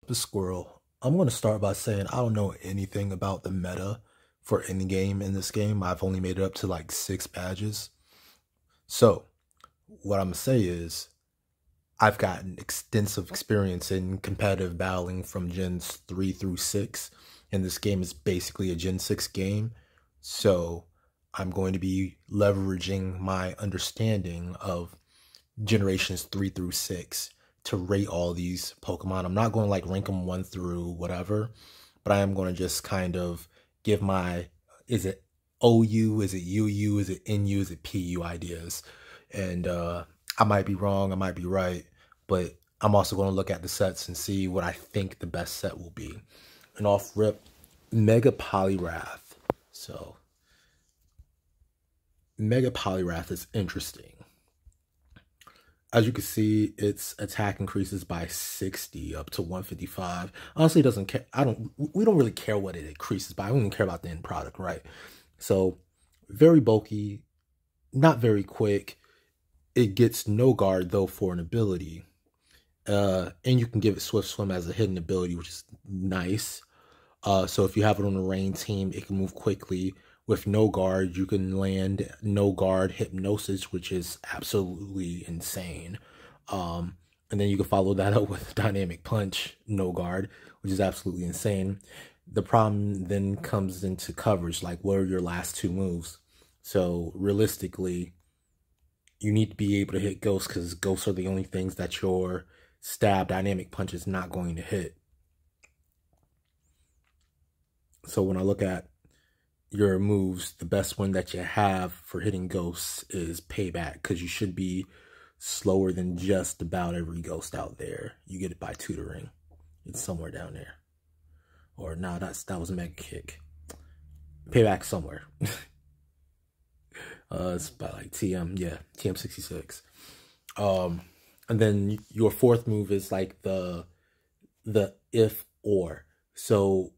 The squirrel. I'm going to start by saying I don't know anything about the meta for any game in this game. I've only made it up to like 6 badges. So, what I'm going to say is I've gotten extensive experience in competitive battling from gens 3 through 6, and this game is basically a Gen 6 game. So, I'm going to be leveraging my understanding of generations 3 through 6 to rate all these Pokemon. I'm not going to like rank them 1 through whatever, but I am going to just kind of give my, is it OU, is it UU, is it NU, is it PU ideas. And I might be wrong, I might be right, but I'm also going to look at the sets and see what I think the best set will be. And off rip, Mega Poliwrath. So, Mega Poliwrath is interesting. As you can see, its attack increases by 60 up to 155. Honestly, it doesn't care. We don't really care what it increases by. We don't care about the end product, right? So, very bulky, not very quick. It gets no guard though for an ability. And you can give it Swift Swim as a hidden ability, which is nice. So if you have it on a rain team, it can move quickly. With no guard, you can land no guard hypnosis, which is absolutely insane. And then you can follow that up with dynamic punch, no guard, which is absolutely insane. The problem then comes into coverage, like what are your last 2 moves? So realistically, you need to be able to hit ghosts because ghosts are the only things that your stab dynamic punch is not going to hit. So when I look at your moves, the best one that you have for hitting ghosts is Payback, because you should be slower than just about every ghost out there. You get it by tutoring. It's somewhere down there. Or no, that was a Mega Kick. Payback somewhere. It's by like TM, yeah, TM66. And then your 4th move is like the if or. So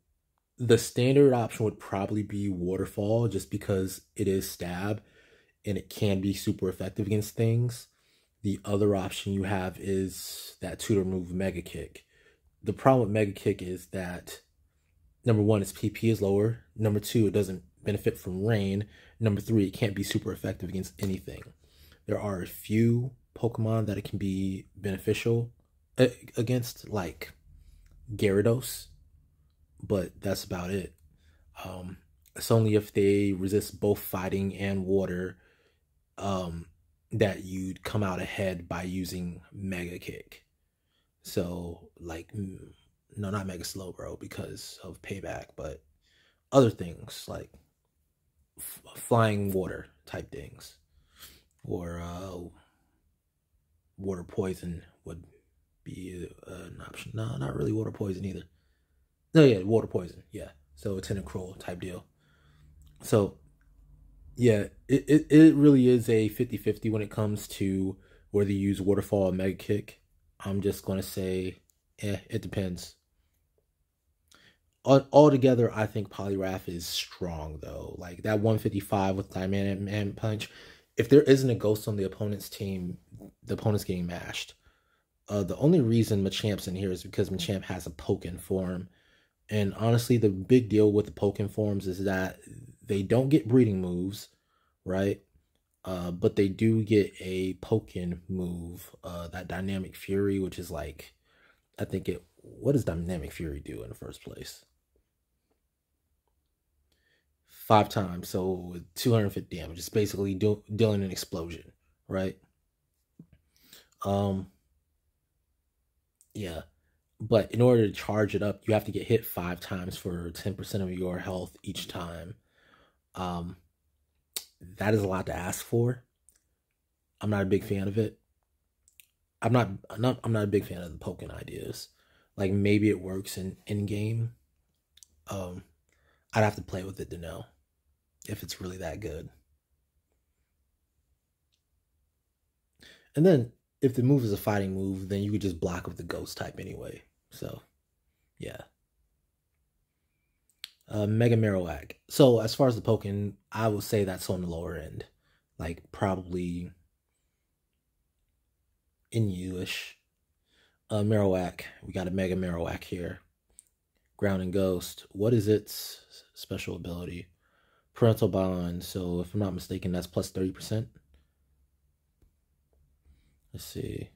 the standard option would probably be Waterfall, just because it is stab and it can be super effective against things. The other option you have is that tutor move, Mega Kick. The problem with Mega Kick is that number 1, its PP is lower. Number 2, it doesn't benefit from rain. Number 3, it can't be super effective against anything. There are a few Pokemon that it can be beneficial against, like Gyarados, but that's about it. It's only if they resist both fighting and water that you'd come out ahead by using Mega Kick. So, like, no, not Mega Slowbro because of Payback, but other things like flying water type things, or water poison would be an option. No, not really water poison either. No, yeah, water poison. Yeah. So Tentacruel type deal. So, yeah, it really is a 50-50 when it comes to whether you use Waterfall or Mega Kick. I'm just going to say, it depends. Altogether, I think Poliwrath is strong, though. Like, that 155 with Dynamic Punch, if there isn't a ghost on the opponent's team, the opponent's getting mashed. The only reason Machamp's in here is because Machamp has a Pokken form. And honestly, the big deal with the Pokken forms is that they don't get breeding moves, right? But they do get a Pokken move, that Dynamic Fury, which is like, I think what does Dynamic Fury do in the first place? 5 times, so 250 damage. It's basically dealing an explosion, right? Yeah. But in order to charge it up, you have to get hit 5 times for 10% of your health each time. That is a lot to ask for. I'm not a big fan of it. I'm not a big fan of the Pokken ideas. Like, maybe it works in game. I'd have to play with it to know if it's really that good. And then if the move is a fighting move, then you could just block with the ghost type anyway. So, yeah. Mega Marowak. So, as far as the Pokken, I would say that's on the lower end. Like, probably in you-ish. Marowak. We got a Mega Marowak here. Ground and Ghost. What is its special ability? Parental Bond. So if I'm not mistaken, that's plus 30%. Let's see.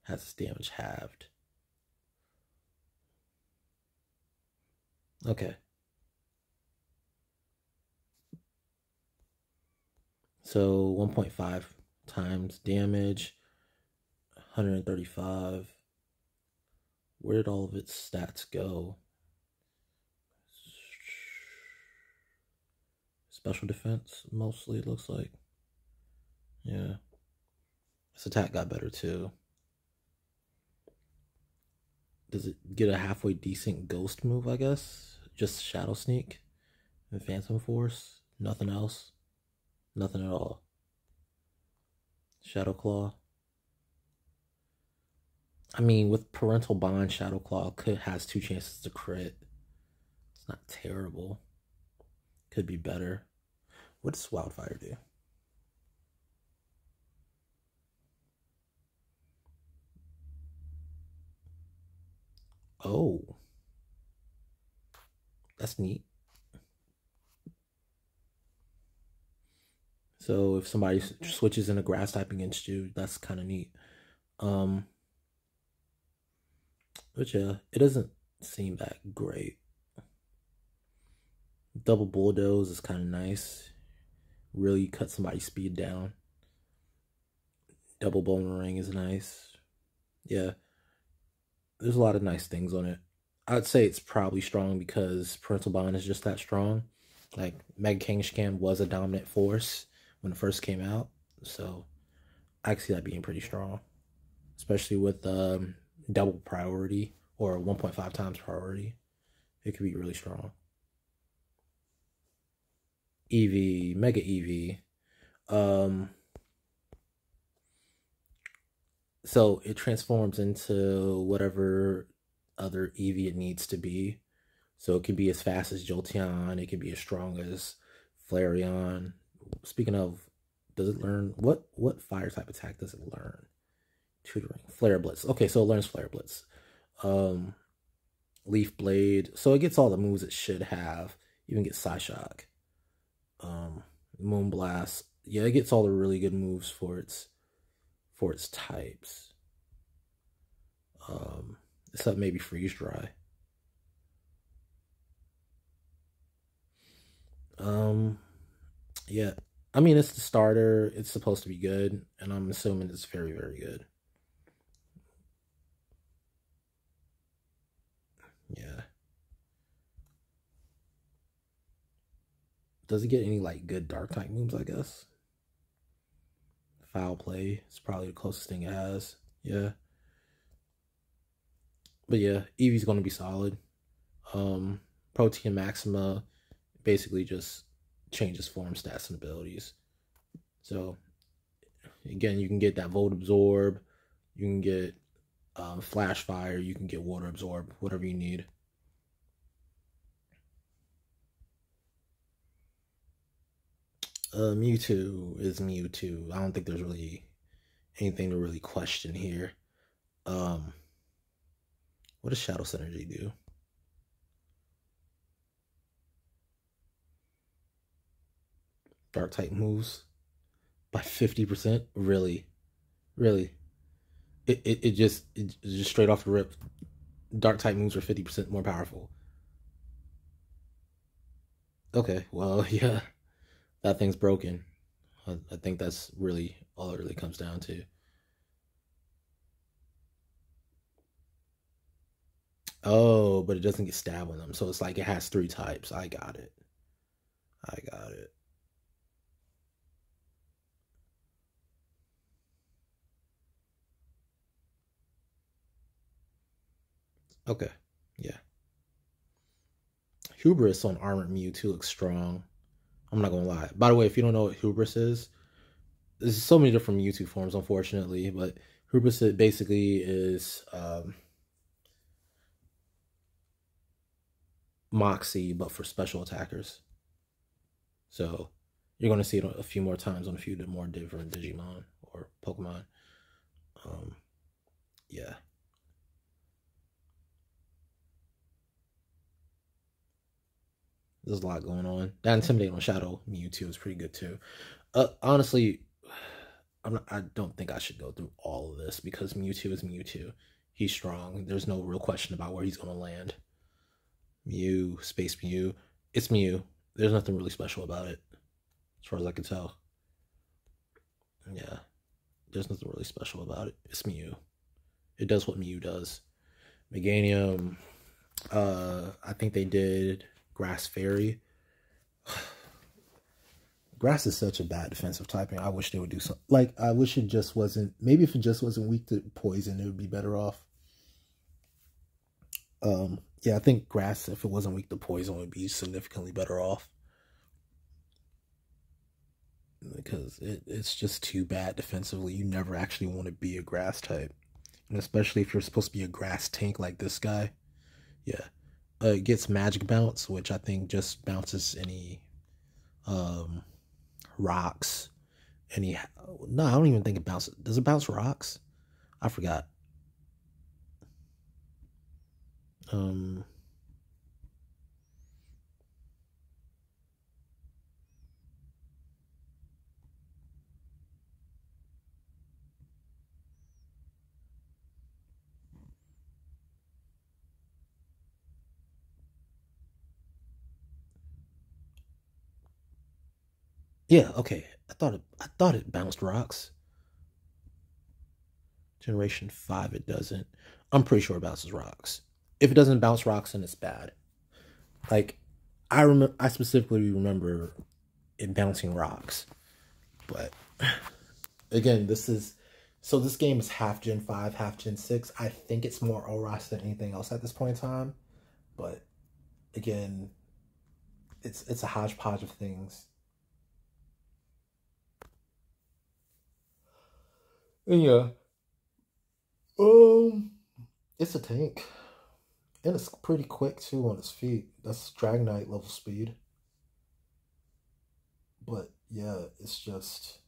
Has its damage halved. Okay. So 1.5 times damage, 135. Where did all of its stats go? Special defense, mostly, it looks like. Yeah. Its attack got better, too. Does it get a halfway decent ghost move, I guess? Just Shadow Sneak and Phantom Force? Nothing else? Nothing at all. Shadow Claw. I mean, with Parental Bond, Shadow Claw has 2 chances to crit. It's not terrible. Could be better. What does Wildfire do? Oh. That's neat. So if somebody switches in a grass type against you, that's kind of neat. But yeah, it doesn't seem that great. Double Bulldoze is kind of nice. Really cut somebody's speed down. Double Boomerang is nice. Yeah. There's a lot of nice things on it. I'd say it's probably strong because Parental Bond is just that strong. Like, Mega Kangaskhan was a dominant force when it first came out. So, I can see that being pretty strong. Especially with double priority or 1.5 times priority. It could be really strong. Eevee, Mega Eevee. So it transforms into whatever other Eevee it needs to be. So it can be as fast as Jolteon. It can be as strong as Flareon. Speaking of, does it learn what fire type attack does it learn? Tutoring. Flare Blitz. Okay, so it learns Flare Blitz. Leaf Blade. So it gets all the moves it should have. Even gets Psyshock. Moonblast. Yeah, it gets all the really good moves for its types. Except maybe Freeze Dry. Yeah. I mean, it's the starter. It's supposed to be good, and I'm assuming it's very, very good. Yeah. Does it get any, like, good dark type moves, I guess? Foul Play is probably the closest thing it has. Yeah. But yeah, Eevee's going to be solid. Protean Maxima basically just changes form, stats, and abilities. So, again, you can get that Volt Absorb. You can get Flash Fire. You can get Water Absorb. Whatever you need. Mewtwo is Mewtwo. I don't think there's really anything to really question here. What does Shadow Synergy do? Dark type moves by 50%? Really? Really? It just straight off the rip. Dark type moves are 50% more powerful. Okay, well, yeah. That thing's broken. I think that's really all it really comes down to. Oh, but it doesn't get stabbed on them. So it's like it has 3 types. I got it. I got it. Okay. Yeah. Hubris on Armored Mewtwo looks strong. I'm not gonna lie. By the way, if you don't know what Hubris is, there's so many different Mewtwo forms, unfortunately, but Hubris basically is Moxie, but for special attackers. So you're going to see it a few more times on a few more different Digimon or Pokemon. Um, yeah. There's a lot going on. That Intimidate on Shadow Mewtwo is pretty good too. Honestly, I don't think I should go through all of this because Mewtwo is Mewtwo. He's strong. There's no real question about where he's going to land. Mew, Space Mew. It's Mew. There's nothing really special about it, as far as I can tell. Yeah, there's nothing really special about it. It's Mew. It does what Mew does. Meganium, I think they did Grass Fairy. Grass is such a bad defensive typing. I wish they would do something. Like, I wish it just wasn't... Maybe if it just wasn't weak to poison, it would be better off. Yeah, I think Grass, if it wasn't weak to poison, would be significantly better off. Because it's just too bad defensively. You never actually want to be a Grass type. And especially if you're supposed to be a Grass tank like this guy. Yeah. It gets Magic Bounce, which I think just bounces any... rocks. No, I don't even think it bounces. Does it bounce rocks? I forgot. Yeah, okay. I thought it bounced rocks. Generation 5 it doesn't. I'm pretty sure it bounces rocks. If it doesn't bounce rocks, then it's bad. Like, I specifically remember it bouncing rocks. But again, this game is half Gen 5, half Gen 6. I think it's more ORAS than anything else at this point in time. But again, it's a hodgepodge of things. And yeah. It's a tank. And it's pretty quick too on its feet. That's Dragonite level speed. But yeah, it's just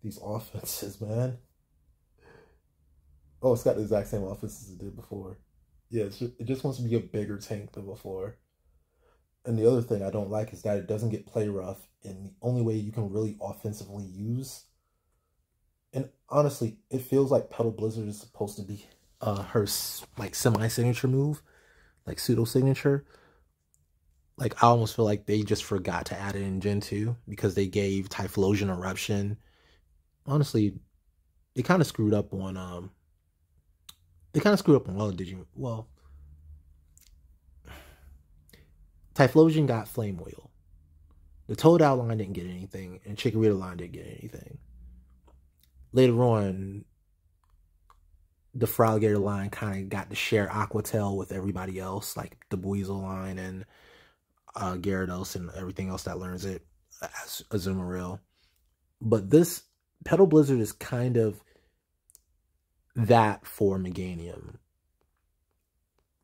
these offenses, man. Oh, it's got the exact same offenses it did before. Yeah, it just wants to be a bigger tank than before. And the other thing I don't like is that it doesn't get play rough. And the only way you can really offensively use... And honestly, it feels like Petal Blizzard is supposed to be her like semi-signature move, like pseudo-signature. Like, I almost feel like they just forgot to add it in Gen 2 because they gave Typhlosion Eruption. Honestly, they kind of screwed up on all the Digimon. Well, Typhlosion got Flame Wheel. The Toadal line didn't get anything, and Chikorita line didn't get anything. Later on, the Froggator line kind of got to share Aquatail with everybody else, like the Buizel line and Gyarados and everything else that learns it as Azumarill. But this Petal Blizzard is kind of that for Meganium.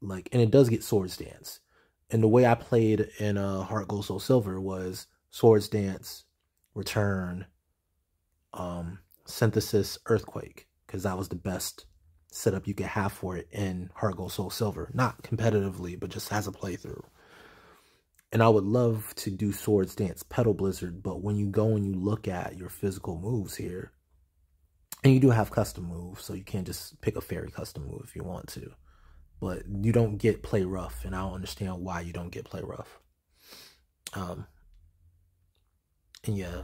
Like, and it does get Swords Dance. And the way I played in Heart Gold Soul Silver was Swords Dance, Return, Synthesis, Earthquake, because that was the best setup you could have for it in Heart Gold Soul Silver. Not competitively, but just as a playthrough. And I would love to do Swords Dance Petal Blizzard, but when you go and you look at your physical moves here, and you do have custom moves, so you can't just pick a fairy custom move if you want to. But you don't get play rough, and I don't understand why you don't get play rough. And yeah,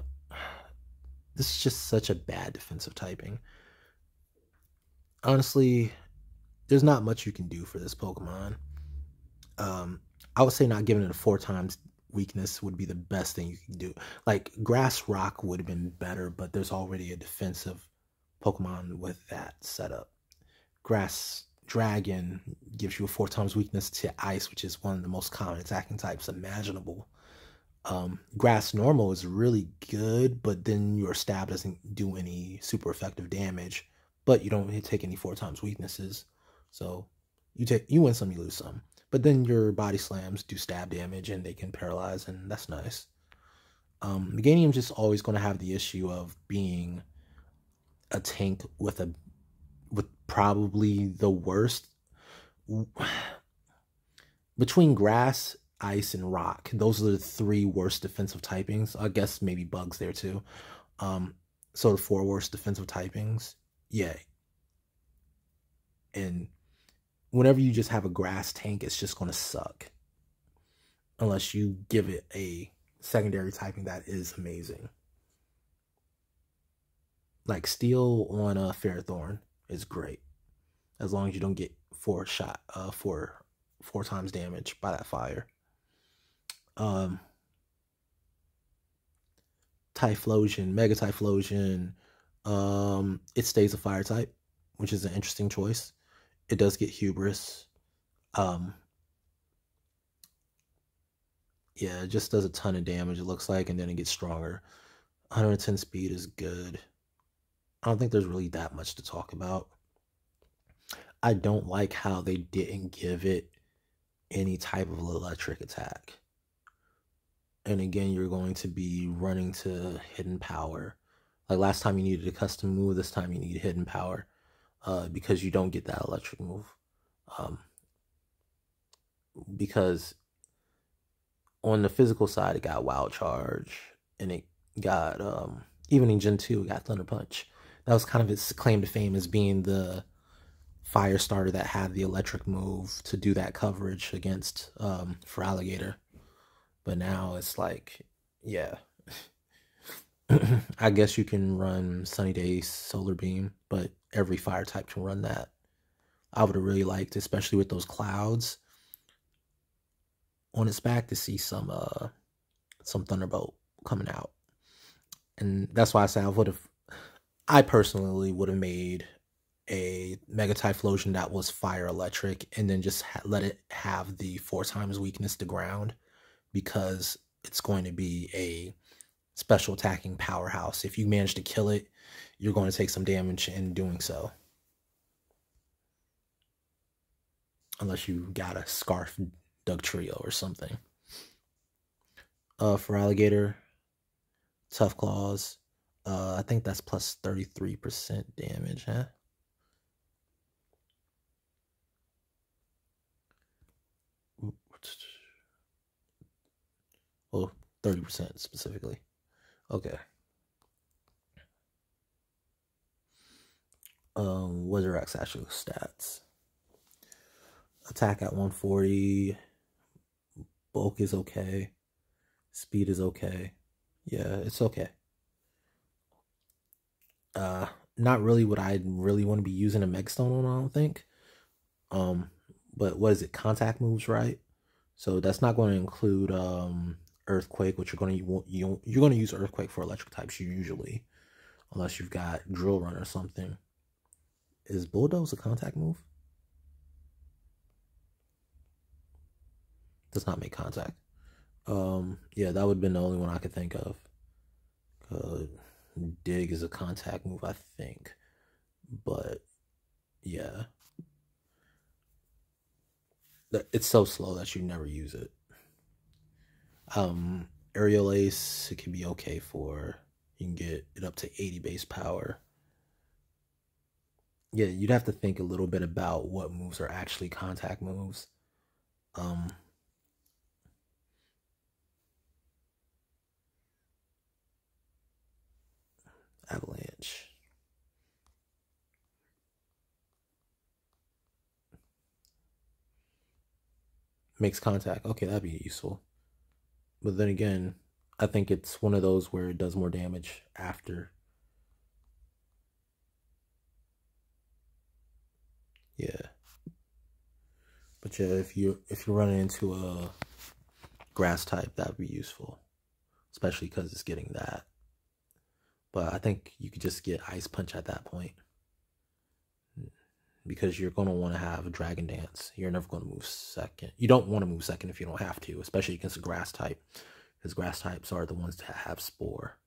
this is just such a bad defensive typing. Honestly, there's not much you can do for this Pokemon. I would say not giving it a 4 times weakness would be the best thing you can do. Like, Grass Rock would have been better, but there's already a defensive Pokemon with that setup. Grass Dragon gives you a 4 times weakness to Ice, which is one of the most common attacking types imaginable. Grass Normal is really good, but then your stab doesn't do any super effective damage, but you don't take any 4 times weaknesses. So you win some, you lose some. But then your body slams do stab damage and they can paralyze, and that's nice. Meganium's just always going to have the issue of being a tank with probably the worst between grass, ice, and rock. Those are the three worst defensive typings. I guess maybe bugs there too. So the four worst defensive typings. Yeah. And whenever you just have a grass tank, it's just going to suck. Unless you give it a secondary typing that is amazing. Like steel on a Ferrothorn is great. As long as you don't get four times damage by that fire. Typhlosion, Mega Typhlosion, it stays a fire type, which is an interesting choice. It does get Hubris. Yeah, it just does a ton of damage, it looks like, and then it gets stronger. 110 speed is good. I don't think there's really that much to talk about. I don't like how they didn't give it any type of electric attack. And again, you're going to be running to hidden power. Like last time you needed a custom move, this time you need hidden power. Because you don't get that electric move. Because on the physical side, it got Wild Charge, and it got, even in Gen 2, it got Thunder Punch. That was kind of its claim to fame as being the fire starter that had the electric move to do that coverage against, for Alligator. But now it's like, yeah. I guess you can run Sunny Day Solar Beam, but every fire type can run that. I would have really liked, especially with those clouds on its back, to see some Thunderbolt coming out. And that's why I say I personally would have made a Mega Typhlosion that was fire electric, and then just let it have the 4 times weakness to ground, because it's going to be a special attacking powerhouse. If you manage to kill it, you're going to take some damage in doing so. Unless you got a Scarf Dugtrio or something. For Alligator, Tough Claws, I think that's plus 33% damage, huh? Well, 30% specifically. Okay. What are X actual stats? Attack at 140. Bulk is okay. Speed is okay. Yeah, it's okay. Not really what I really want to be using a Megastone on, I don't think. But what is it? Contact moves, right? So that's not going to include Earthquake, which you're going to use Earthquake for electric types usually, unless you've got Drill Run or something. Is Bulldoze a contact move? Does not make contact. Yeah, that would have been the only one I could think of. Dig is a contact move, I think. But yeah, it's so slow that you never use it. Aerial Ace, it can be okay for, you can get it up to 80 base power. Yeah, you'd have to think a little bit about what moves are actually contact moves. Avalanche. Makes contact. Okay, that'd be useful. But then again, I think it's one of those where it does more damage after. Yeah. But yeah, if you're running into a grass type, that would be useful. Especially because it's getting that. But I think you could just get Ice Punch at that point. Because you're going to want to have a Dragon Dance. You're never going to move second. You don't want to move second if you don't have to, especially against a grass type. Because grass types are the ones that have Spore.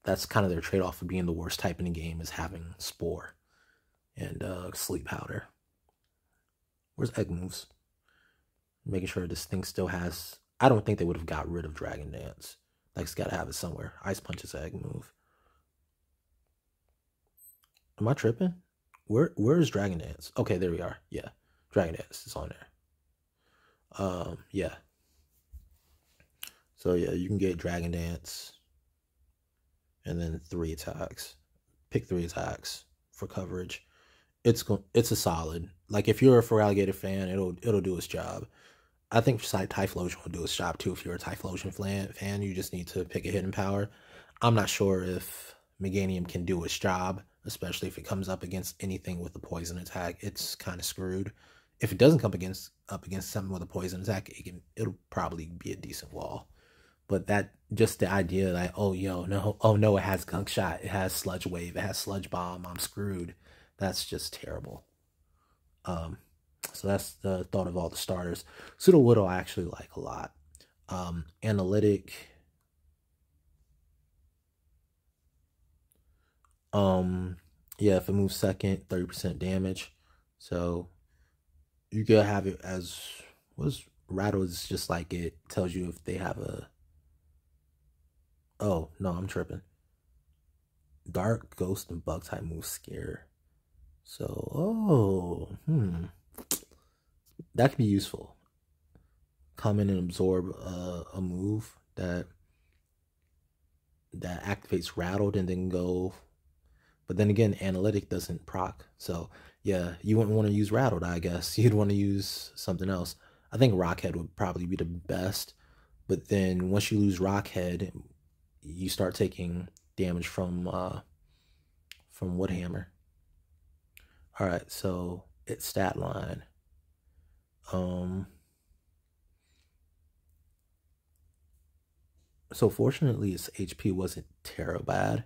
That's kind of their trade-off for being the worst type in the game, is having Spore and Sleep Powder. Where's Egg Moves? Making sure this thing still has... I don't think they would have got rid of Dragon Dance. Like, it's got to have it somewhere. Ice Punch is an Egg Move. Am I tripping? Where is Dragon Dance? Okay, there we are. Yeah, Dragon Dance is on there. Yeah. So yeah, you can get Dragon Dance and then 3 attacks. Pick 3 attacks for coverage. It's a solid. Like if you're a Feraligatr fan, it'll do its job. I think Typhlosion will do its job too. If you're a Typhlosion fan, you just need to pick a hidden power. I'm not sure if Meganium can do its job, especially if it comes up against anything with a poison attack. It's kind of screwed. If it doesn't come up against something with a poison attack, it'll probably be a decent wall. But that just the idea that oh no, it has Gunk Shot, it has Sludge Wave, it has Sludge Bomb, I'm screwed. That's just terrible. So that's the thought of all the starters. Sudowoodo I actually like a lot. Analytic. Yeah, if it moves second, 30% damage. So you could have it as Rattle is just like it tells you if they have a. Oh no, I'm tripping. Dark, Ghost, and Bug type move Scare. So that could be useful. Come in and absorb a move that activates Rattled and then go. But then again, Analytic doesn't proc. So yeah, you wouldn't want to use Rattled, I guess. You'd want to use something else. I think Rockhead would probably be the best. But then once you lose Rockhead, you start taking damage from Woodhammer. Alright, so it's stat line. So fortunately its HP wasn't terrible bad.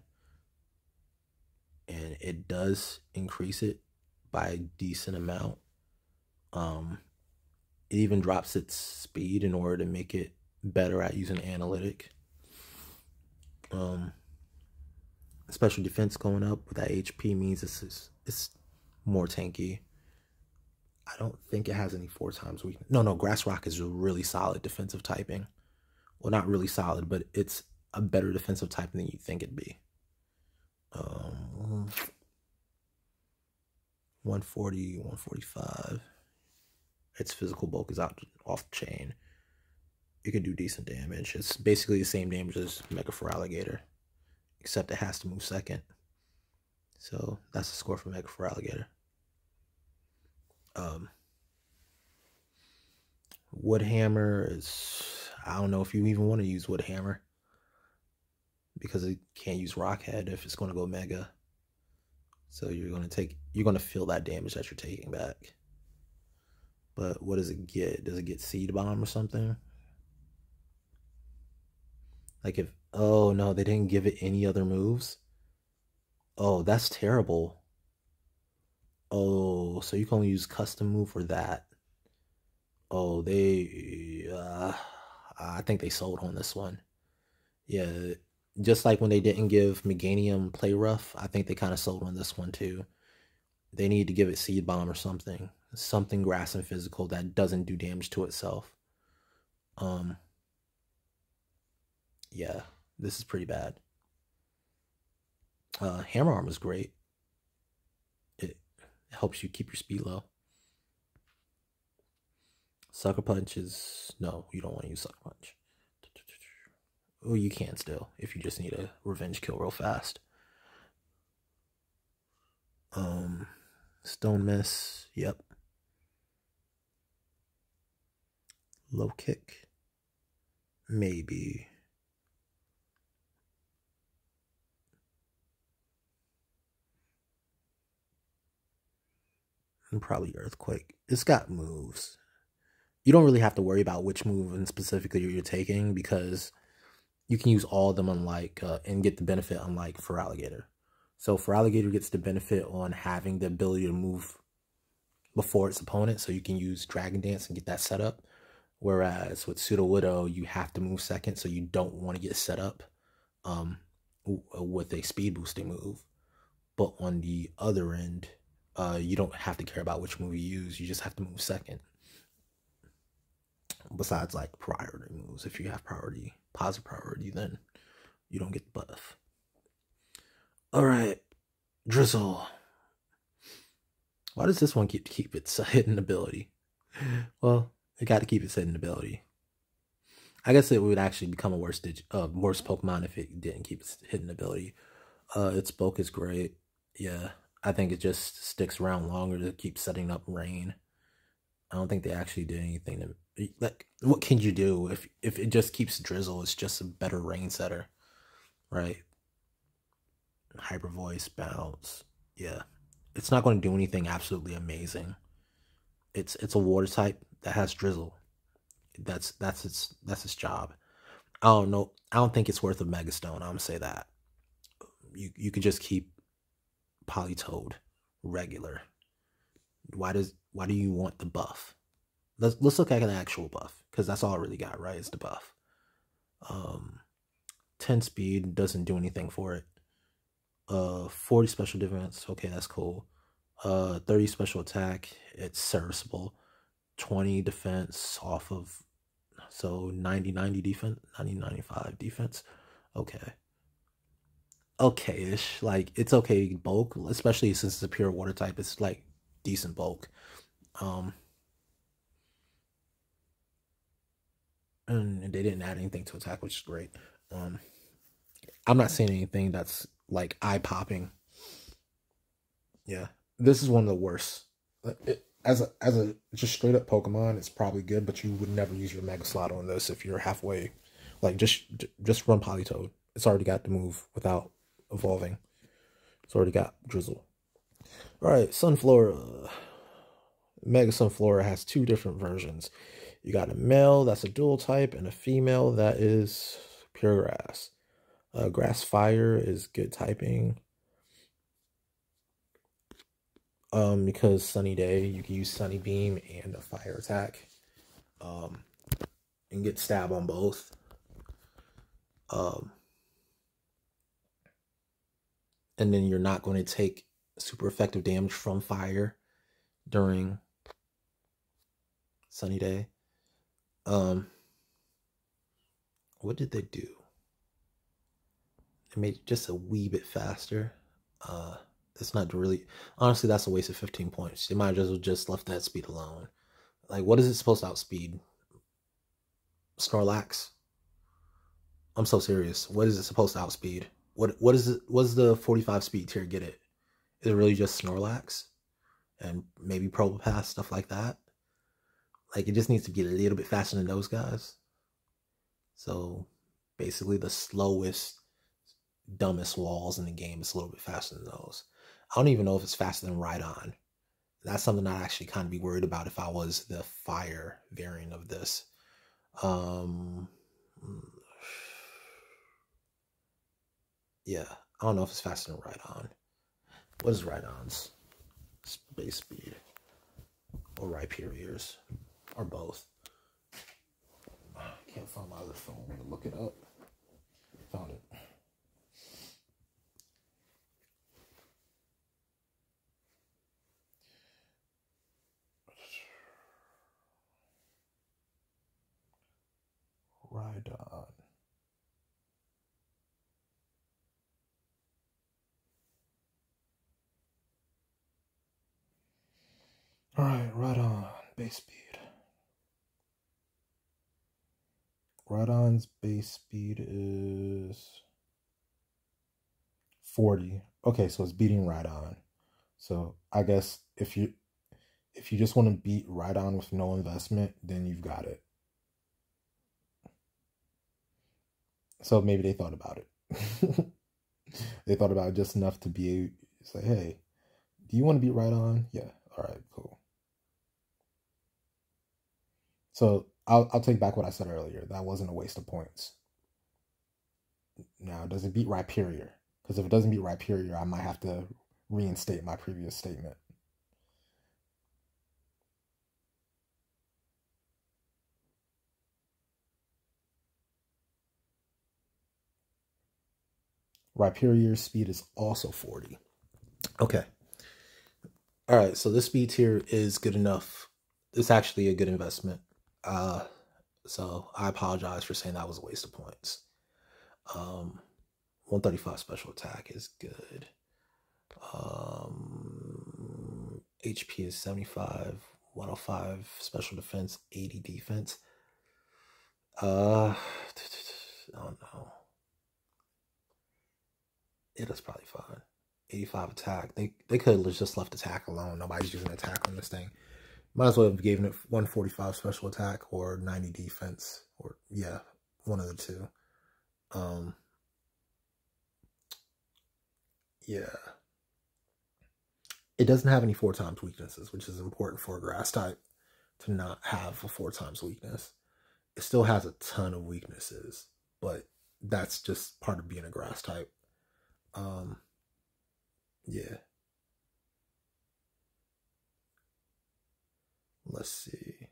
And it does increase it by a decent amount. It even drops its speed in order to make it better at using Analytic. Special defense going up with that HP means it's more tanky. I don't think it has any 4 times weakness. No, Grass Rock is a really solid defensive typing. Well, not really solid, but it's a better defensive typing than you think it'd be. 140, 145. Its physical bulk is out off the chain. It can do decent damage. It's basically the same damage as Mega Feraligatr, except it has to move second. So that's the score for Mega Feraligatr. Woodhammer is, I don't know if you even want to use Woodhammer because it can't use Rockhead if it's going to go Mega. So you're going to feel that damage that you're taking back. But what does it get? Does it get Seed Bomb or something? Like if, oh no, they didn't give it any other moves. Oh, that's terrible. Oh, so you can only use custom move for that. Oh, I think they sold on this one. Yeah, just like when they didn't give Meganium Play Rough, I think they kind of sold on this one too. They need to give it Seed Bomb or something. Something grass and physical that doesn't do damage to itself. Yeah, this is pretty bad. Hammer Arm is great. It helps you keep your speed low. Sucker Punch is, no, you don't want to use Sucker Punch. Oh, you can still, if you just need a revenge kill real fast. Stone Miss, yep. Low Kick, maybe. And probably Earthquake. It's got moves. You don't really have to worry about which move and specifically you're taking because you can use all of them unlike and get the benefit unlike Feraligatr. So Feraligatr gets the benefit on having the ability to move before its opponent, so you can use Dragon Dance and get that set up. Whereas with Sudowoodo, you have to move second, so you don't want to get set up with a speed boosting move. But on the other end, you don't have to care about which move you use. You just have to move second. Besides like priority moves, if you have priority, positive priority, then you don't get the buff. All right, Drizzle. Why does this one keep its hidden ability? Well, it got to keep its hidden ability. I guess it would actually become a worse Pokemon if it didn't keep its hidden ability. Its bulk is great. Yeah, I think it just sticks around longer to keep setting up rain. I don't think they actually did anything to, like, what can you do if it just keeps drizzle? It's just a better rain setter, right? Hyper voice, bounce. Yeah. It's not going to do anything absolutely amazing. It's a water type that has drizzle. That's its job. I don't know. I don't think it's worth a Megastone. I'm gonna say that. You could just keep Polytoad regular. Why do you want the buff? Let's look at an actual buff, because that's all I really got, right? Is the buff. 10 speed doesn't do anything for it. 40 special defense, okay, that's cool. 30 special attack, it's serviceable. 20 defense off of, so 90 defense, 95 defense. Okay. Okay-ish. Like, it's okay bulk, especially since it's a pure water type. It's like decent bulk. And they didn't add anything to attack, which is great. I'm not seeing anything that's like eye popping. Yeah, this is one of the worst. As a just straight up Pokemon, it's probably good, but you would never use your Mega Slot on this if you're halfway. Like, just run Politoed. It's already got the move without evolving. It's already got Drizzle. All right, Sunflora. Mega Sunflora has two different versions. You got a male that's a dual type and a female that is pure grass. Grass Fire is good typing. Because Sunny Day, you can use Sunny Beam and a fire attack. And get stab on both. And then you're not going to take super effective damage from fire during Sunny Day. What did they do? They made it just a wee bit faster. It's not really, honestly, that's a waste of 15 points. They might as well just left that speed alone. Like, what is it supposed to outspeed? Snorlax? I'm so serious. What is it supposed to outspeed? What is it? What's the 45 speed tier get it? Is it really just Snorlax? And maybe Probopass, stuff like that? Like, it just needs to get a little bit faster than those guys. So, basically, the slowest, dumbest walls in the game is a little bit faster than those. I don't even know if it's faster than Rhydon. That's something I'd actually kind of be worried about if I was the fire variant of this. Yeah, I don't know if it's faster than Rhydon. What is Rhydon's base speed? Or Rhyperior's? Or both? I can't find my other phone to look it up. Found it. Rhydon. Alright, Rhydon, base speed. Rhydon's base speed is 40. Okay, so it's beating Rhydon. So I guess if you just want to beat Rhydon with no investment, then you've got it. So maybe they thought about it. They thought about it just enough to be say, hey, do you want to beat Rhydon? Yeah. All right, cool. So I'll take back what I said earlier. That wasn't a waste of points. Now, does it beat Rhyperior? Because if it doesn't beat Rhyperior, I might have to reinstate my previous statement. Rhyperior's speed is also 40. Okay. All right, so this speed tier is good enough. It's actually a good investment. So I apologize for saying that was a waste of points. 135 special attack is good. HP is 75, 105 special defense, 80 defense. I don't know. Yeah, that's probably fine. 85 attack. They could have just left attack alone. Nobody's using attack on this thing. Might as well have given it 145 special attack or 90 defense. Or yeah, one of the two. Yeah. It doesn't have any 4 times weaknesses, which is important for a grass type to not have a 4 times weakness. It still has a ton of weaknesses, but that's just part of being a grass type. Yeah. Let's see.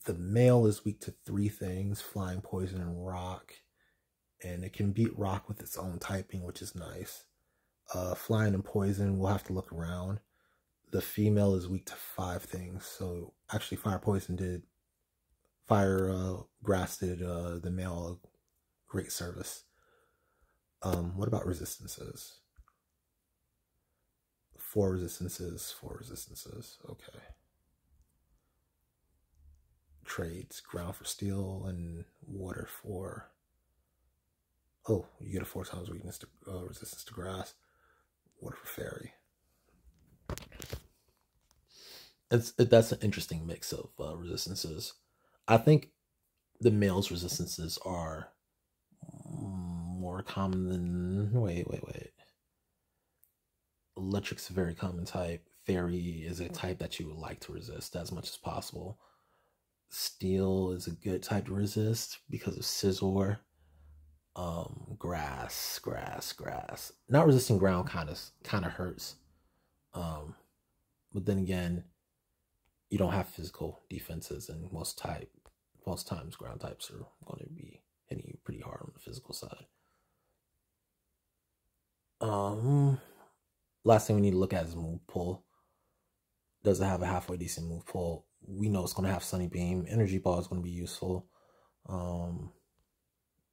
The male is weak to 3 things: flying, poison, and rock. And it can beat rock with its own typing, which is nice. Flying and poison, we'll have to look around. The female is weak to 5 things. So actually grass did the male a great service. What about resistances? 4 resistances, 4 resistances. Okay. Trades: ground for steel and water for... Oh, you get a 4 times weakness to resistance to grass. Water for fairy. That's an interesting mix of resistances. I think the male's resistances are more common than... Wait. Electric's a very common type. Fairy is a type that you would like to resist as much as possible. Steel is a good type to resist because of Scizor. Grass. Not resisting ground kind of hurts. But then again, you don't have physical defenses, and most times ground types are going to be hitting you pretty hard on the physical side. Last thing we need to look at is move pull. Does it have a halfway decent move pull? We know it's going to have Sunny Beam. Energy Ball is going to be useful.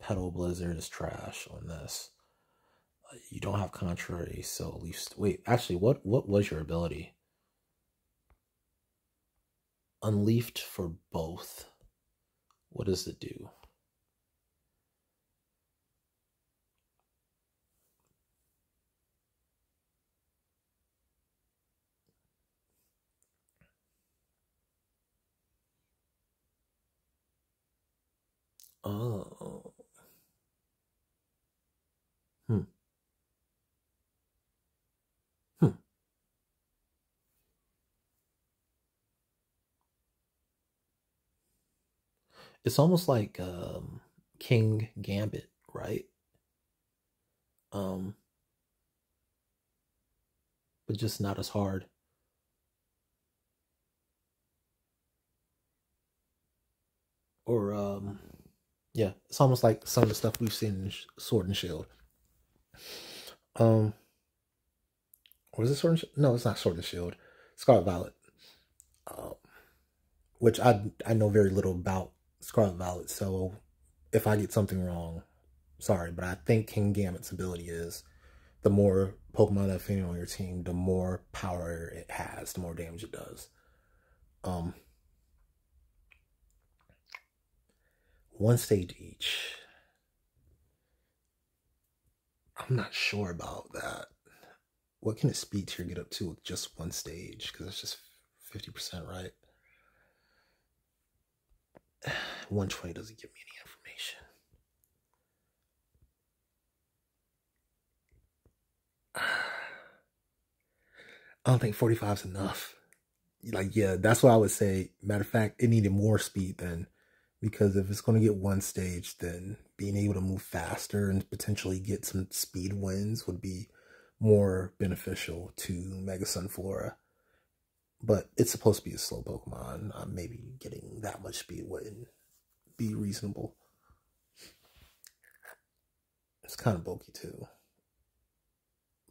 Petal Blizzard is trash on this. You don't have Contrary, so at least... Wait, actually, what was your ability? Unleafed for both. What does it do? Oh. It's almost like King Gambit, right? But just not as hard. Or yeah, it's almost like some of the stuff we've seen in Sword and Shield. What is it, Sword and Shield? No, it's not Sword and Shield. Scarlet Violet. Which I know very little about Scarlet Violet, so if I get something wrong, sorry, but I think King Gambit's ability is the more Pokemon that fit on your team, the more power it has, the more damage it does. 1 stage each. I'm not sure about that. What can its speed tier get up to with just 1 stage? Because it's just 50%, right? 120 doesn't give me any information. I don't think 45 is enough. Like, yeah, that's what I would say. Matter of fact, it needed more speed then. Because if it's going to get 1 stage, then being able to move faster and potentially get some speed wins would be more beneficial to Mega Sunflora. But it's supposed to be a slow Pokemon. Maybe getting that much speed wouldn't be reasonable. It's kind of bulky too.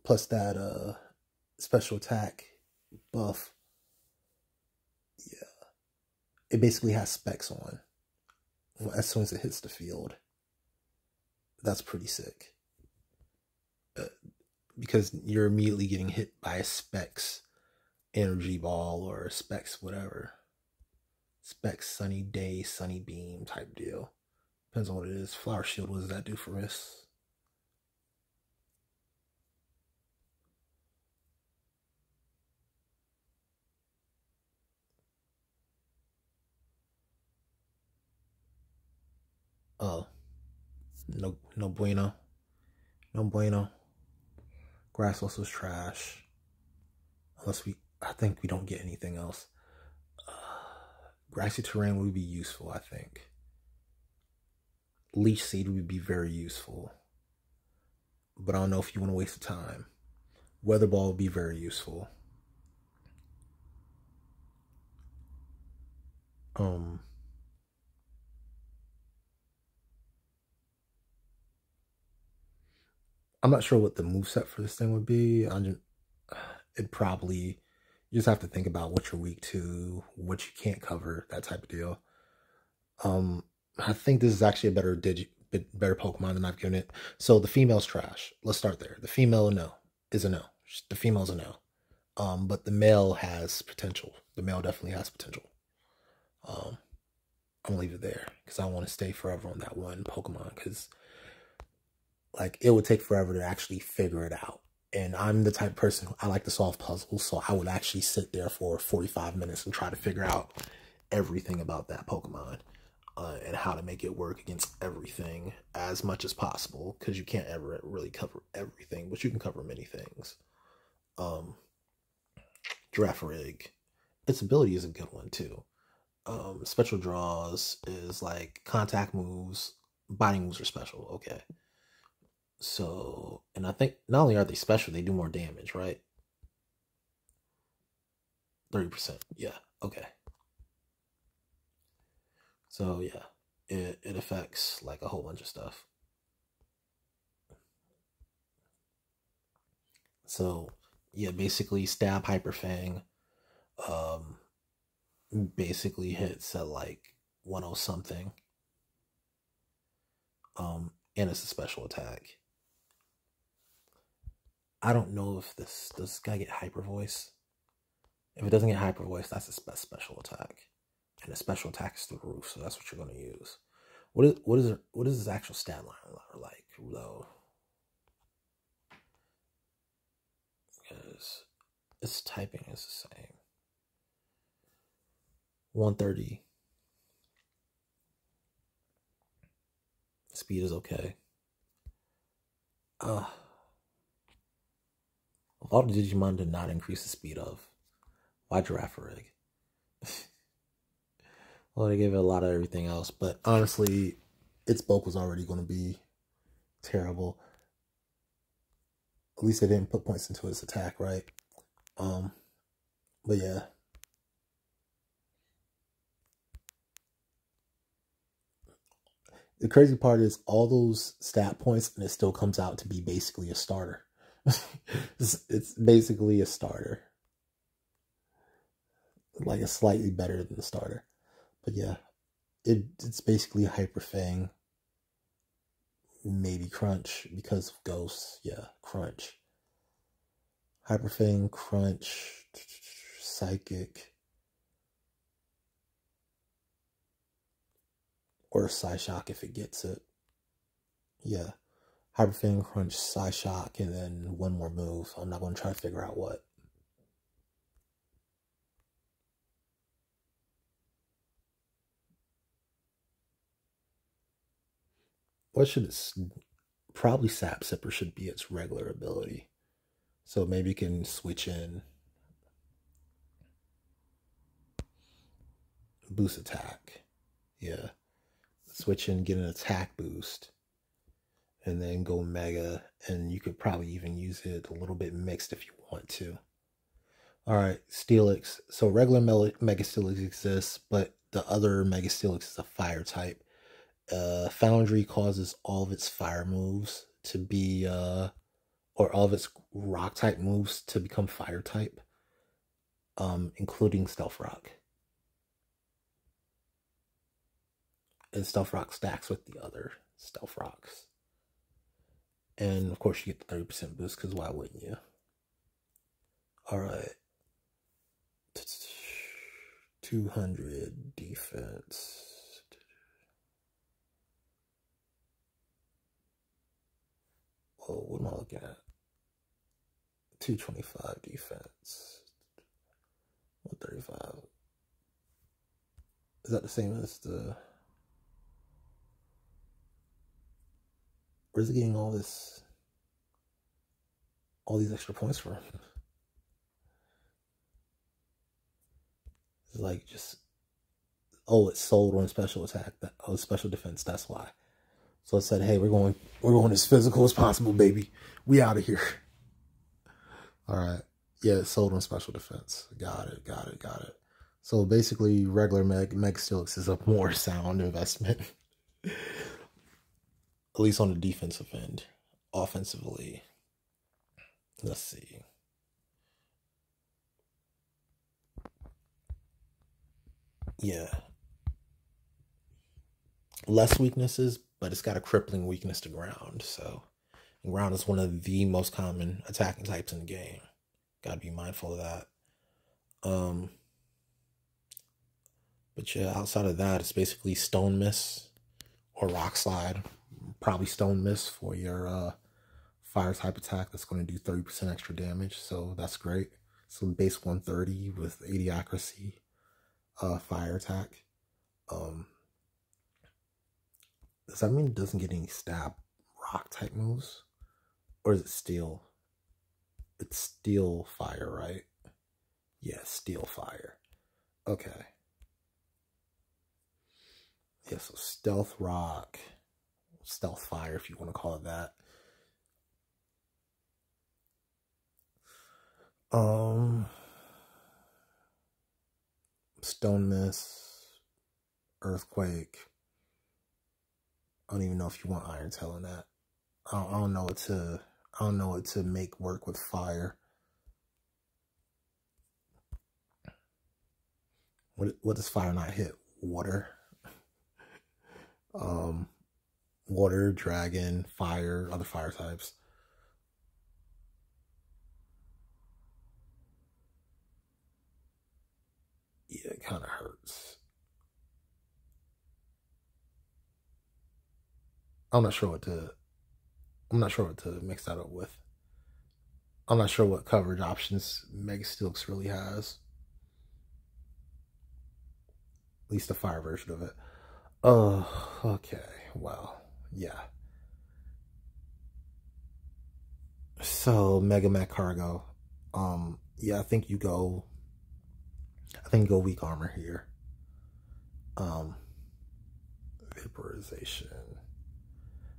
Plus that special attack buff. Yeah. It basically has specs on. As soon as it hits the field. That's pretty sick. because you're immediately getting hit by a Specs energy ball or a Specs whatever. Specs sunny day, sunny beam type deal. Depends on what it is. Flower Shield, what does that do for us? Oh, no bueno. No bueno. Grass also is trash. I think we don't get anything else. Grassy terrain would be useful, I think. Leech Seed would be very useful. But I don't know if you want to waste the time. Weather Ball would be very useful. I'm not sure what the moveset for this thing would be. It'd probably, you just have to think about what you're weak to, what you can't cover, that type of deal. I think this is actually a better Pokemon than I've given it. So the female's trash. Let's start there. The female is a no. The female's a no. But the male has potential. The male definitely has potential. I'm gonna leave it there because I want to stay forever on that one Pokemon because like it would take forever to actually figure it out. And I'm the type of person, I like to solve puzzles, so I would actually sit there for 45 minutes and try to figure out everything about that Pokemon and how to make it work against everything as much as possible, because you can't ever really cover everything, but you can cover many things. Girafarig, its ability is a good one too. Special draws is like contact moves, biting moves are special, okay. So, and I think not only are they special, they do more damage, right? 30%. Yeah, okay. So, yeah, it affects like a whole bunch of stuff. So, yeah, basically Stab Hyper Fang basically hits at like 10 something. And it's a special attack. I don't know if does this guy get Hyper Voice. If it doesn't get Hyper Voice, that's a special attack, and the special attack is through the roof. So that's what you're going to use. What is his actual stat line like though? Because its typing is the same. 130. Speed is okay. A lot of Digimon did not increase the speed of. Why Girafarig? Well, they gave it a lot of everything else, but honestly, its bulk was already going to be terrible. At least they didn't put points into its attack, right? But yeah. The crazy part is all those stat points, and it still comes out to be basically a starter. It's basically a starter. Like it's slightly better than the starter. But yeah, it's basically Hyper Fang. Maybe Crunch because of Ghosts. Yeah, Crunch. Hyper Fang, Crunch, Psychic. Or Psyshock if it gets it. Yeah. Hyper Fang, Crunch, Psyshock, and then one more move. I'm not going to try to figure out what. What should it... Probably Sap Sipper should be its regular ability. So maybe you can switch in boost attack. Yeah. Switch in, get an attack boost. And then go Mega. And you could probably even use it a little bit mixed if you want to. Alright, Steelix. So regular Mega Steelix exists, but the other Mega Steelix is a fire type. Foundry causes all of its fire moves to be, or all of its rock type moves to become fire type, including Stealth Rock. And Stealth Rock stacks with the other Stealth Rocks. And of course you get the 30% boost, because why wouldn't you? Alright. 200 defense. Oh, what am I looking at? 225 defense. 135. Is that the same as the... Where's it getting all these extra points from? It's like just... Oh, it's sold on special attack. Special defense, that's why. So it said, hey, we're going as physical as possible, baby. We out of here. Alright. Yeah, it's sold on special defense. Got it. So basically, regular Meg Steelix is a more sound investment. At least on the defensive end. Offensively, let's see. Yeah. Less weaknesses, but it's got a crippling weakness to ground. So ground is one of the most common attacking types in the game. Gotta be mindful of that. But yeah, outside of that, it's basically Stone Miss or Rock Slide. Probably Stone Miss for your fire type attack. That's going to do 30% extra damage. So that's great. So base 130 with 80 accuracy fire attack. Does that mean it doesn't get any stab rock type moves? Or is it steel? It's steel fire, right? Yeah, steel fire. Okay. Yeah, so stealth rock, stealth fire, if you want to call it that. Stone Miss, Earthquake. I don't even know if you want Iron Tail in that. I don't know what to make work with fire. What does fire not hit? Water. Water, dragon, fire, other fire types. Yeah, it kind of hurts. I'm not sure what to mix that up with. I'm not sure what coverage options Mega Steelix really has. At least the fire version of it. Oh, okay. Well, yeah. So Mega Mac Cargo. Yeah, I think you go weak armor here. Vaporization.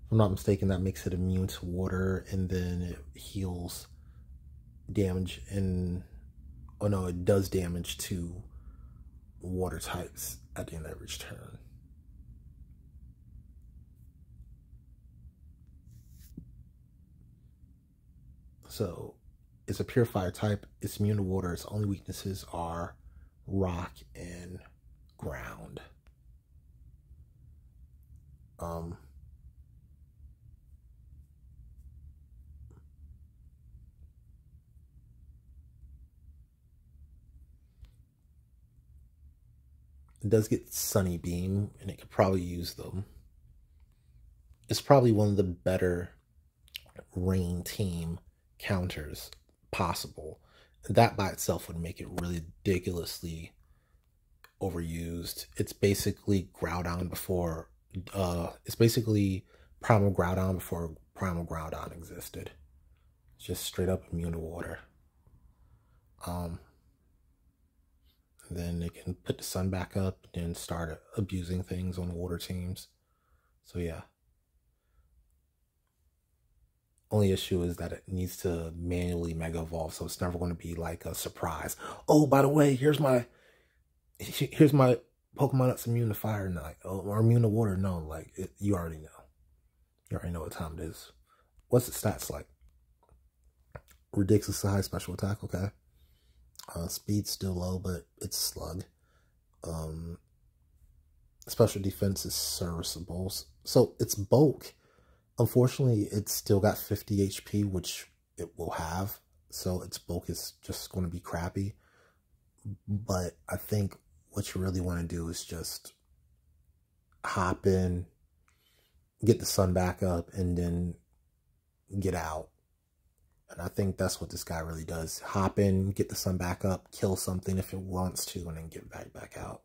If I'm not mistaken, that makes it immune to water, and then it heals damage in... Oh no, it does damage to water types at the end of each turn. So it's a pure fire type. It's immune to water. Its only weaknesses are rock and ground. It does get Sunny Beam, and it could probably use them. It's probably one of the better rain team counters possible. And that by itself would make it really ridiculously overused. It's basically Groudon before it's basically Primal Groudon before Primal Groudon existed. It's just straight up immune to water. Then they can put the sun back up and start abusing things on the water teams. So yeah. Only issue is that it needs to manually Mega Evolve, so it's never going to be like a surprise. Oh, by the way, here's my Pokemon that's immune to fire, and like, oh, or immune to water. No, like you already know. You already know what time it is. What's the stats like? Ridiculously high special attack. Okay. Speed's still low, but it's slug. Special defense is serviceable. So its bulk Unfortunately, it's still got 50 HP, which it will have. So its bulk is just going to be crappy. But I think what you really want to do is just hop in, get the sun back up, and then get out. And I think that's what this guy really does. Hop in, get the sun back up, kill something if it wants to, and then get back out.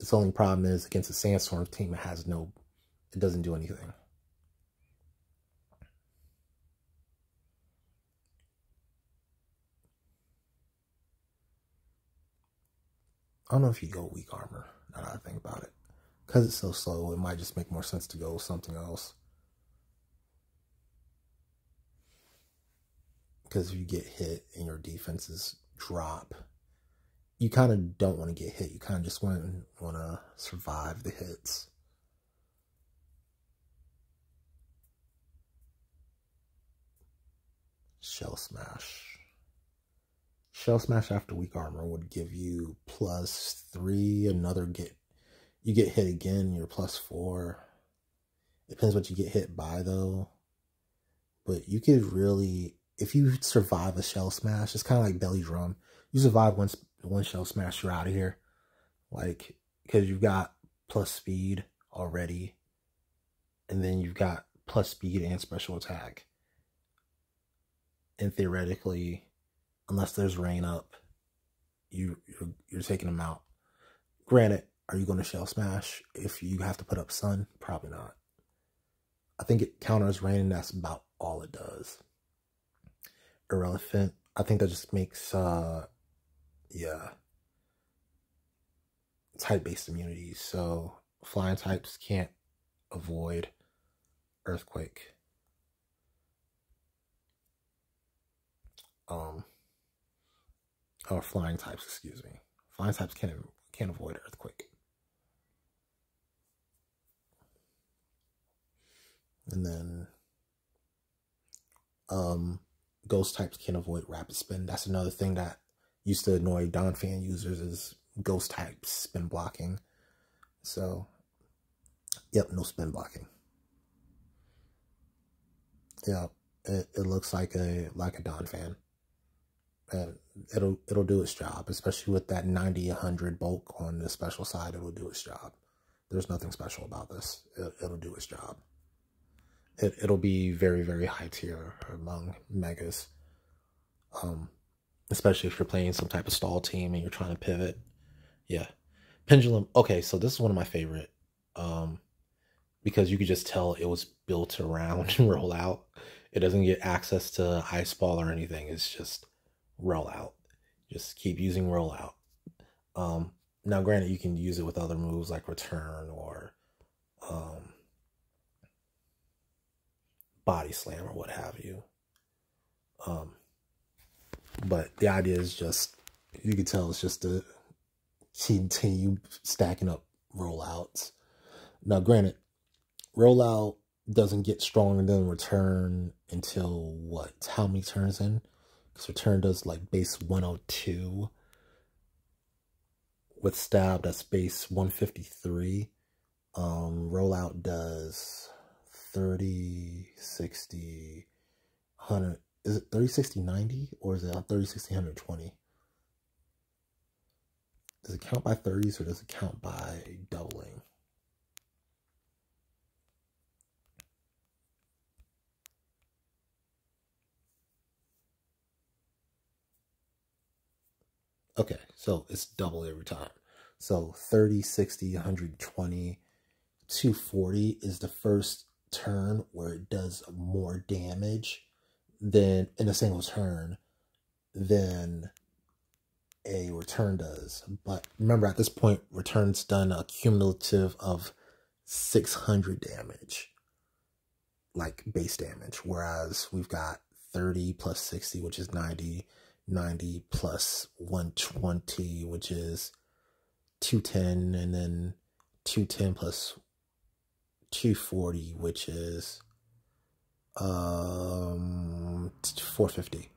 Its only problem is against a Sandstorm team, it doesn't do anything. I don't know if you go weak armor, now that I think about it. Because it's so slow, it might just make more sense to go with something else. Because if you get hit and your defenses drop, you kind of don't want to get hit. You kind of just want to survive the hits. Shell Smash. Shell Smash after weak armor would give you +3. You get hit again, you're +4. Depends what you get hit by though. But you could really, if you survive a Shell Smash, it's kind of like Belly Drum. You survive one Shell Smash, you're out of here. Like, because you've got plus speed already. And then you've got plus speed and special attack. And theoretically, unless there's rain up, you're taking them out. Granted, are you going to Shell Smash if you have to put up sun? Probably not. I think it counters rain, and that's about all it does. Irrelevant. I think that just makes, type-based immunities. So flying types can't avoid Earthquake. Or flying types, excuse me. Flying types can't avoid Earthquake. And then ghost types can't avoid rapid spin. That's another thing that used to annoy Donphan users, is ghost types spin blocking. So yep, no spin blocking. Yeah, it looks like a Donphan. And it'll do its job, especially with that 90-100 bulk on the special side. It'll do its job. There's nothing special about this. It'll do its job. It'll be very, very high tier among megas, especially if you're playing some type of stall team and you're trying to pivot. Yeah, Pendulum. Okay, so this is one of my favorite, because you could just tell it was built around rollout. It doesn't get access to ice ball or anything. It's just rollout. Just keep using rollout. Now granted, you can use it with other moves like return or body slam or what have you. But the idea is just, you can tell it's just to continue stacking up rollouts. Now granted, rollout doesn't get stronger than return until what? How many turns in? Because return does like base 102. With stab, that's base 153. Rollout does 30, 60, 100. Is it 30, 60, 90? Or is it 30, 60, 120? Does it count by 30s or does it count by doubling? Okay, so it's double every time. So 30, 60, 120, 240 is the first turn where it does more damage than in a single turn than a return does. But remember, at this point, return's done a cumulative of 600 damage, like base damage, whereas we've got 30 plus 60, which is 90, 90 plus 120, which is 210, and then 210 plus 240, which is 450.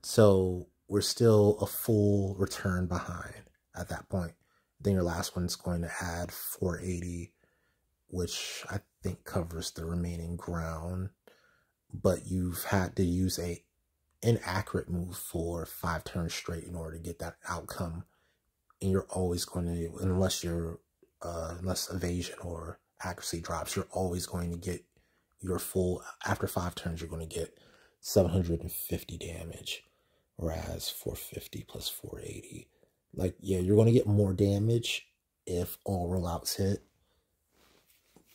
So we're still a full return behind at that point. Then your last one's going to add 480, which I think covers the remaining ground. But you've had to use a inaccurate move for 5 turns straight in order to get that outcome. And you're always going to, unless evasion or accuracy drops, you're always going to get your full, after 5 turns, you're going to get 750 damage, whereas 450 plus 480. Like, yeah, you're going to get more damage if all rollouts hit.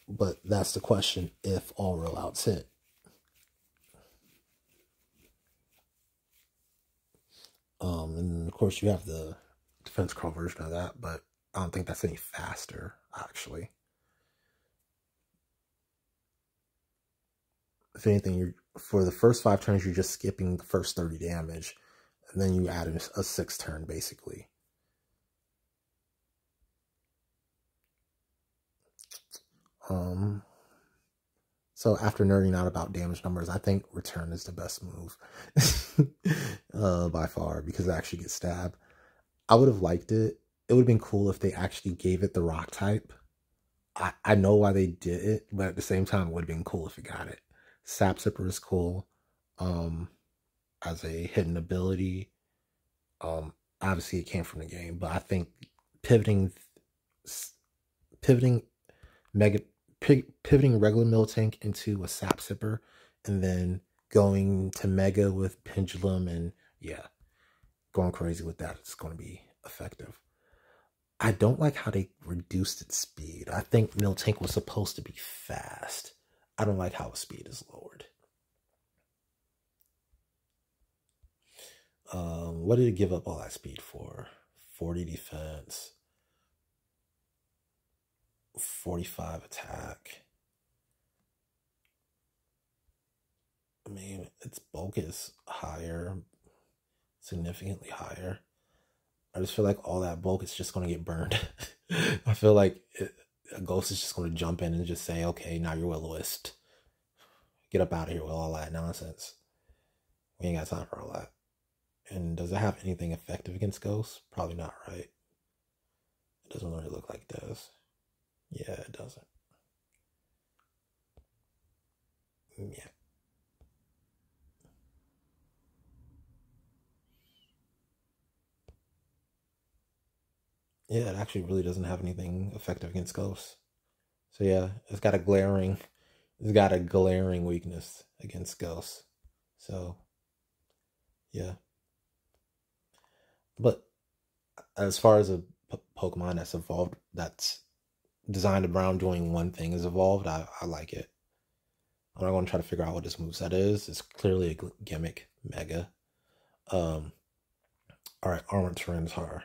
But that's the question, if all rollouts hit. And of course you have the defense crawl version of that, but I don't think that's any faster, actually. If anything, for the first 5 turns, you're just skipping the first 30 damage, and then you add a 6th turn, basically. So after nerding out about damage numbers, I think return is the best move by far, because it actually gets stabbed. I would have liked it. It would have been cool if they actually gave it the rock type. I know why they did it, but at the same time, it would have been cool if it got it. Sap Zipper is cool as a hidden ability. Obviously, it came from the game, but I think pivoting regular Miltank into a Sap Zipper, and then going to Mega with Pendulum, and yeah, going crazy with that, it's going to be effective. I don't like how they reduced its speed. I think Miltank was supposed to be fast. I don't like how its speed is lowered. What did it give up all that speed for? 40 defense, 45 attack. I mean, its bulk is higher, significantly higher. I just feel like all that bulk is just going to get burned. I feel like a ghost is just going to jump in and just say, okay, now you're Will-O-Wisp. Get up out of here with all that nonsense. We ain't got time for all that. And does it have anything effective against ghosts? Probably not, right? It doesn't really look like it does. Yeah, it doesn't. Yeah. Yeah, it actually really doesn't have anything effective against ghosts. So yeah, it's got a glaring weakness against ghosts. So yeah. But as far as a Pokemon that's evolved, that's designed around doing one thing is evolved, I like it. I'm not going to try to figure out what this moveset is. It's clearly a gimmick, Mega. Alright, Armored Tyranitar.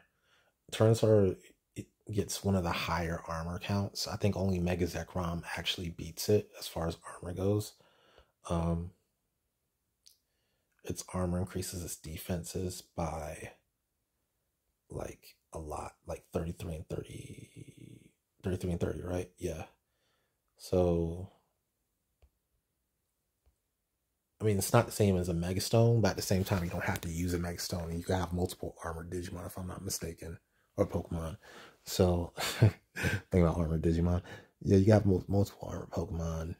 Tyranitar gets one of the higher armor counts. I think only Mega Zekrom actually beats it as far as armor goes. Its armor increases its defenses by like a lot, like 33 and 30, right? Yeah. So I mean, it's not the same as a Megastone, but at the same time, you don't have to use a Megastone. You can have multiple armored Digimon, if I'm not mistaken, or Pokemon. So, think about armored Digimon. Yeah, you have multiple armored Pokemon.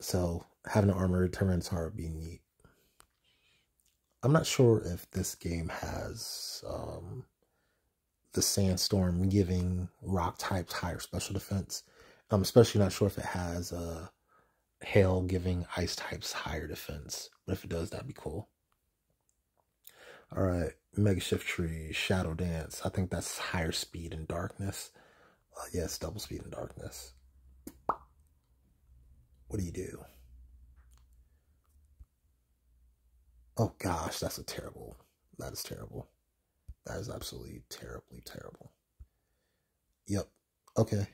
So, having an armored Tyranitar would be neat. I'm not sure if this game has the Sandstorm giving rock types higher special defense. I'm especially not sure if it has Hail giving ice types higher defense. But if it does, that'd be cool. Alright, Mega Shiftry, Shadow Dance. I think that's higher speed and darkness. Yes, double speed and darkness. What do you do? Oh gosh, that is terrible. That is terrible. That is absolutely terribly terrible. Yep. Okay.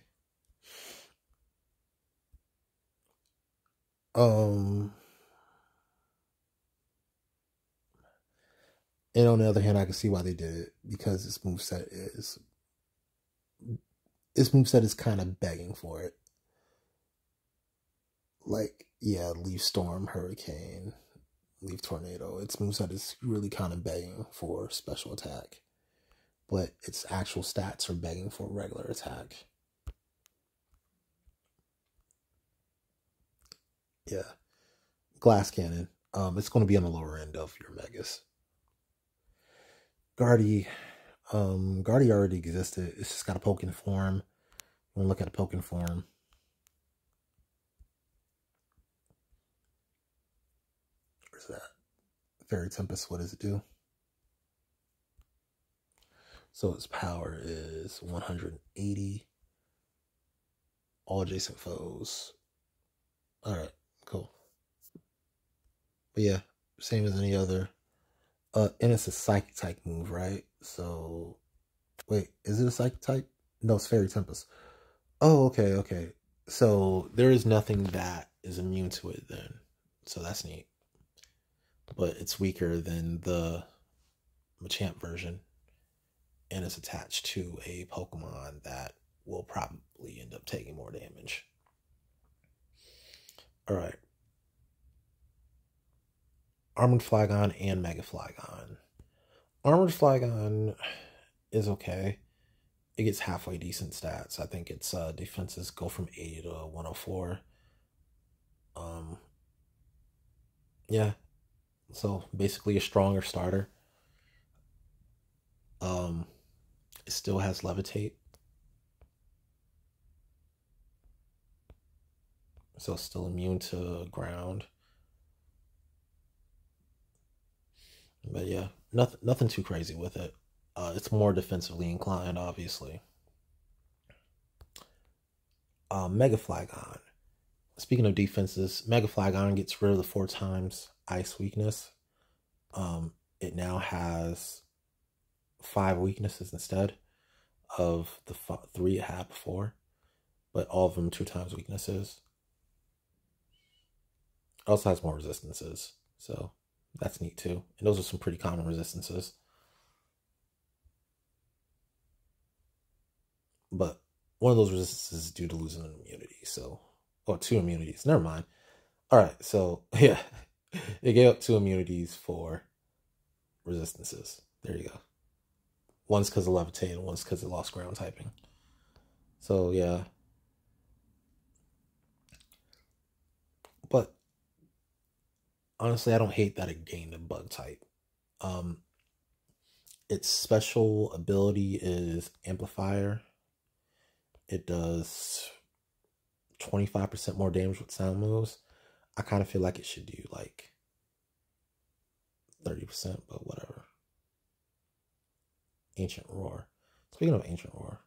And on the other hand, I can see why they did it, because this moveset is kind of begging for it. Like, yeah, Leaf Storm, Hurricane, Leaf Tornado. Its moveset is really kind of begging for special attack. but its actual stats are begging for a regular attack. Yeah. Glass Cannon. It's going to be on the lower end of your megas. Guardy. Guardy already existed. It's just got a Pokken form. You want to look at a Pokken form. Where's that? Fairy Tempest, what does it do? So its power is 180. All adjacent foes. Alright, cool. But yeah, same as any other. And it's a psychic type move, right? So, wait, is it a psychic type? No, it's Fairy Tempest. Oh, okay. So there is nothing that is immune to it then. So that's neat. But it's weaker than the Machamp version. And it's attached to a Pokemon that will probably end up taking more damage. Alright. Armored Flygon and Mega Flygon. Armored Flygon is okay. It gets halfway decent stats. I think its defenses go from 80 to 104. Yeah. So basically a stronger starter. It still has Levitate. So it's still immune to ground. But yeah, nothing too crazy with it. It's more defensively inclined, obviously. Mega Flygon. Speaking of defenses, Mega Flygon gets rid of the 4 times ice weakness. It now has 5 weaknesses instead of the 3 it had before, but all of them 2 times weaknesses. It also has more resistances, so that's neat too. And those are some pretty common resistances. But one of those resistances is due to losing an immunity, so, or 2 immunities, never mind. Alright, so yeah, it gave up 2 immunities for resistances. There you go. One's because of Levitate and one's because it lost ground typing. So yeah. But honestly, I don't hate that it gained a bug type. Its special ability is Amplifier. It does 25% more damage with sound moves. I kind of feel like it should do like 30%, but whatever. Ancient Roar. Speaking of Ancient Roar.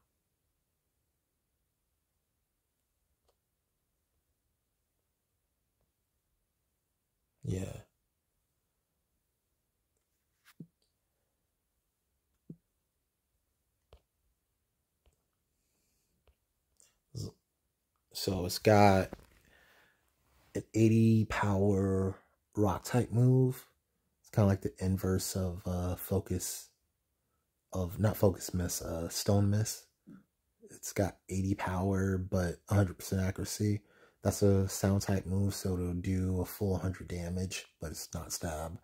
Yeah. So it's got an 80 power rock type move. It's kind of like the inverse of Stone Miss. It's got 80 power, but 100% accuracy. That's a sound type move, so it'll do a full 100 damage, but it's not stab.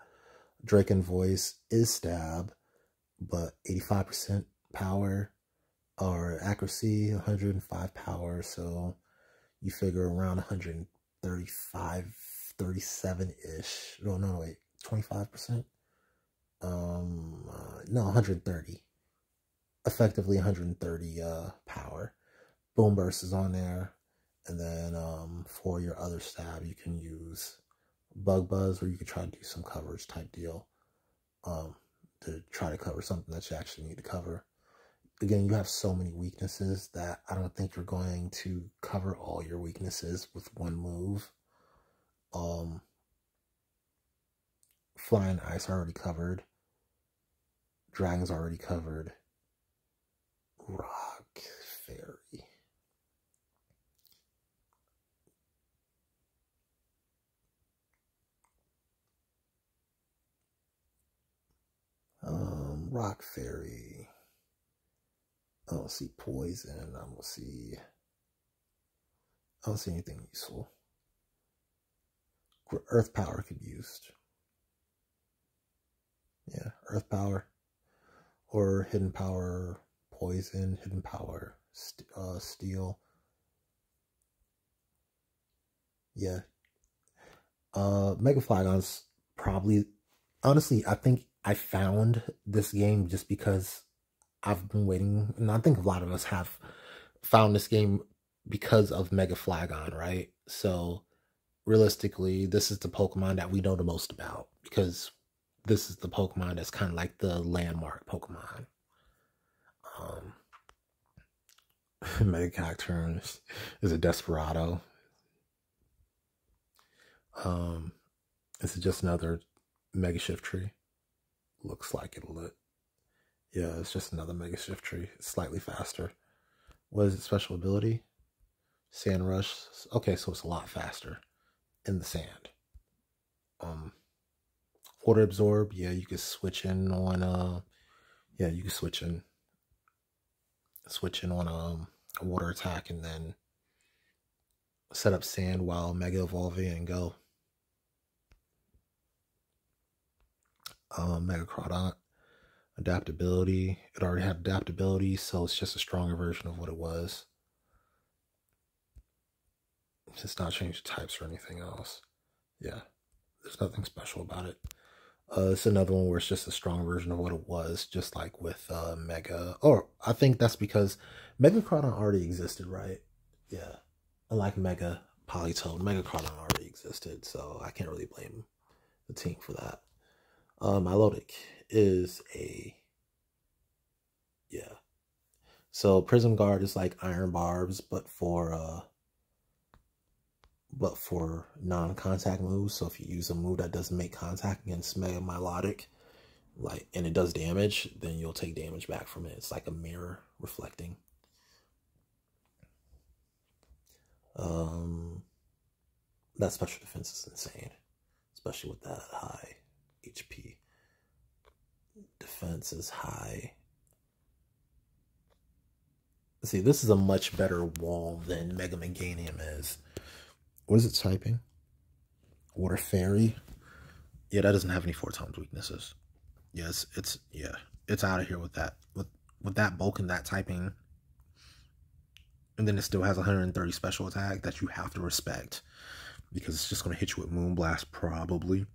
Draken Voice is stab, but 85% power or accuracy, 105 power, so you figure around 135, 37-ish. No, wait, 25%? No, 130. Effectively 130 power. Boom Burst is on there. And then for your other stab, you can use Bug Buzz, or you could try to do some coverage type deal to try to cover something that you actually need to cover. Again, you have so many weaknesses that I don't think you're going to cover all your weaknesses with one move. Flying Ice already covered. Dragon's already covered. Rock Fairy. Rock Fairy. I don't see poison. I don't see anything useful. Earth Power could be used. Yeah, Earth Power. or hidden power poison, hidden power steel. Yeah. Mega Flygon's probably, honestly, I think I found this game just because I've been waiting, and I think a lot of us have found this game because of Mega Flygon, right? So realistically, this is the Pokemon that we know the most about because this is the Pokemon that's kind of like the landmark Pokemon. Mega Cacturn is a Desperado. This is just another Mega Shiftry. Looks like it'll lit. Yeah, it's just another Mega Shiftry. It's slightly faster. What is its special ability? Sand Rush. Okay, so it's a lot faster in the sand. Water Absorb. Yeah, you can switch in on yeah, you can switch in on a water attack and then set up sand while Mega Evolving and go. Mega Crawdont. Adaptability. It already had adaptability, so it's just a stronger version of what it was. It's not changed types or anything else. Yeah, there's nothing special about it. It's another one where it's just a strong version of what it was, just like with Mega. Or I think that's because Mega Crawdont already existed, right? Yeah. Unlike Mega Politoed, Mega Crawdont already existed, so I can't really blame the team for that. Milotic is a, yeah. So Prism Guard is like Iron Barbs, but for non-contact moves. So if you use a move that doesn't make contact against Mega Milotic, like, and it does damage, then you'll take damage back from it. It's like a mirror reflecting. That special defense is insane, especially with that high HP. Defense is high. See, this is a much better wall than Mega Meganium is. What is it typing? Water Fairy. Yeah, that doesn't have any 4x weaknesses. Yes, it's out of here with that. With that bulk and that typing. And then it still has 130 special attack that you have to respect. Because it's just going to hit you with Moonblast, probably.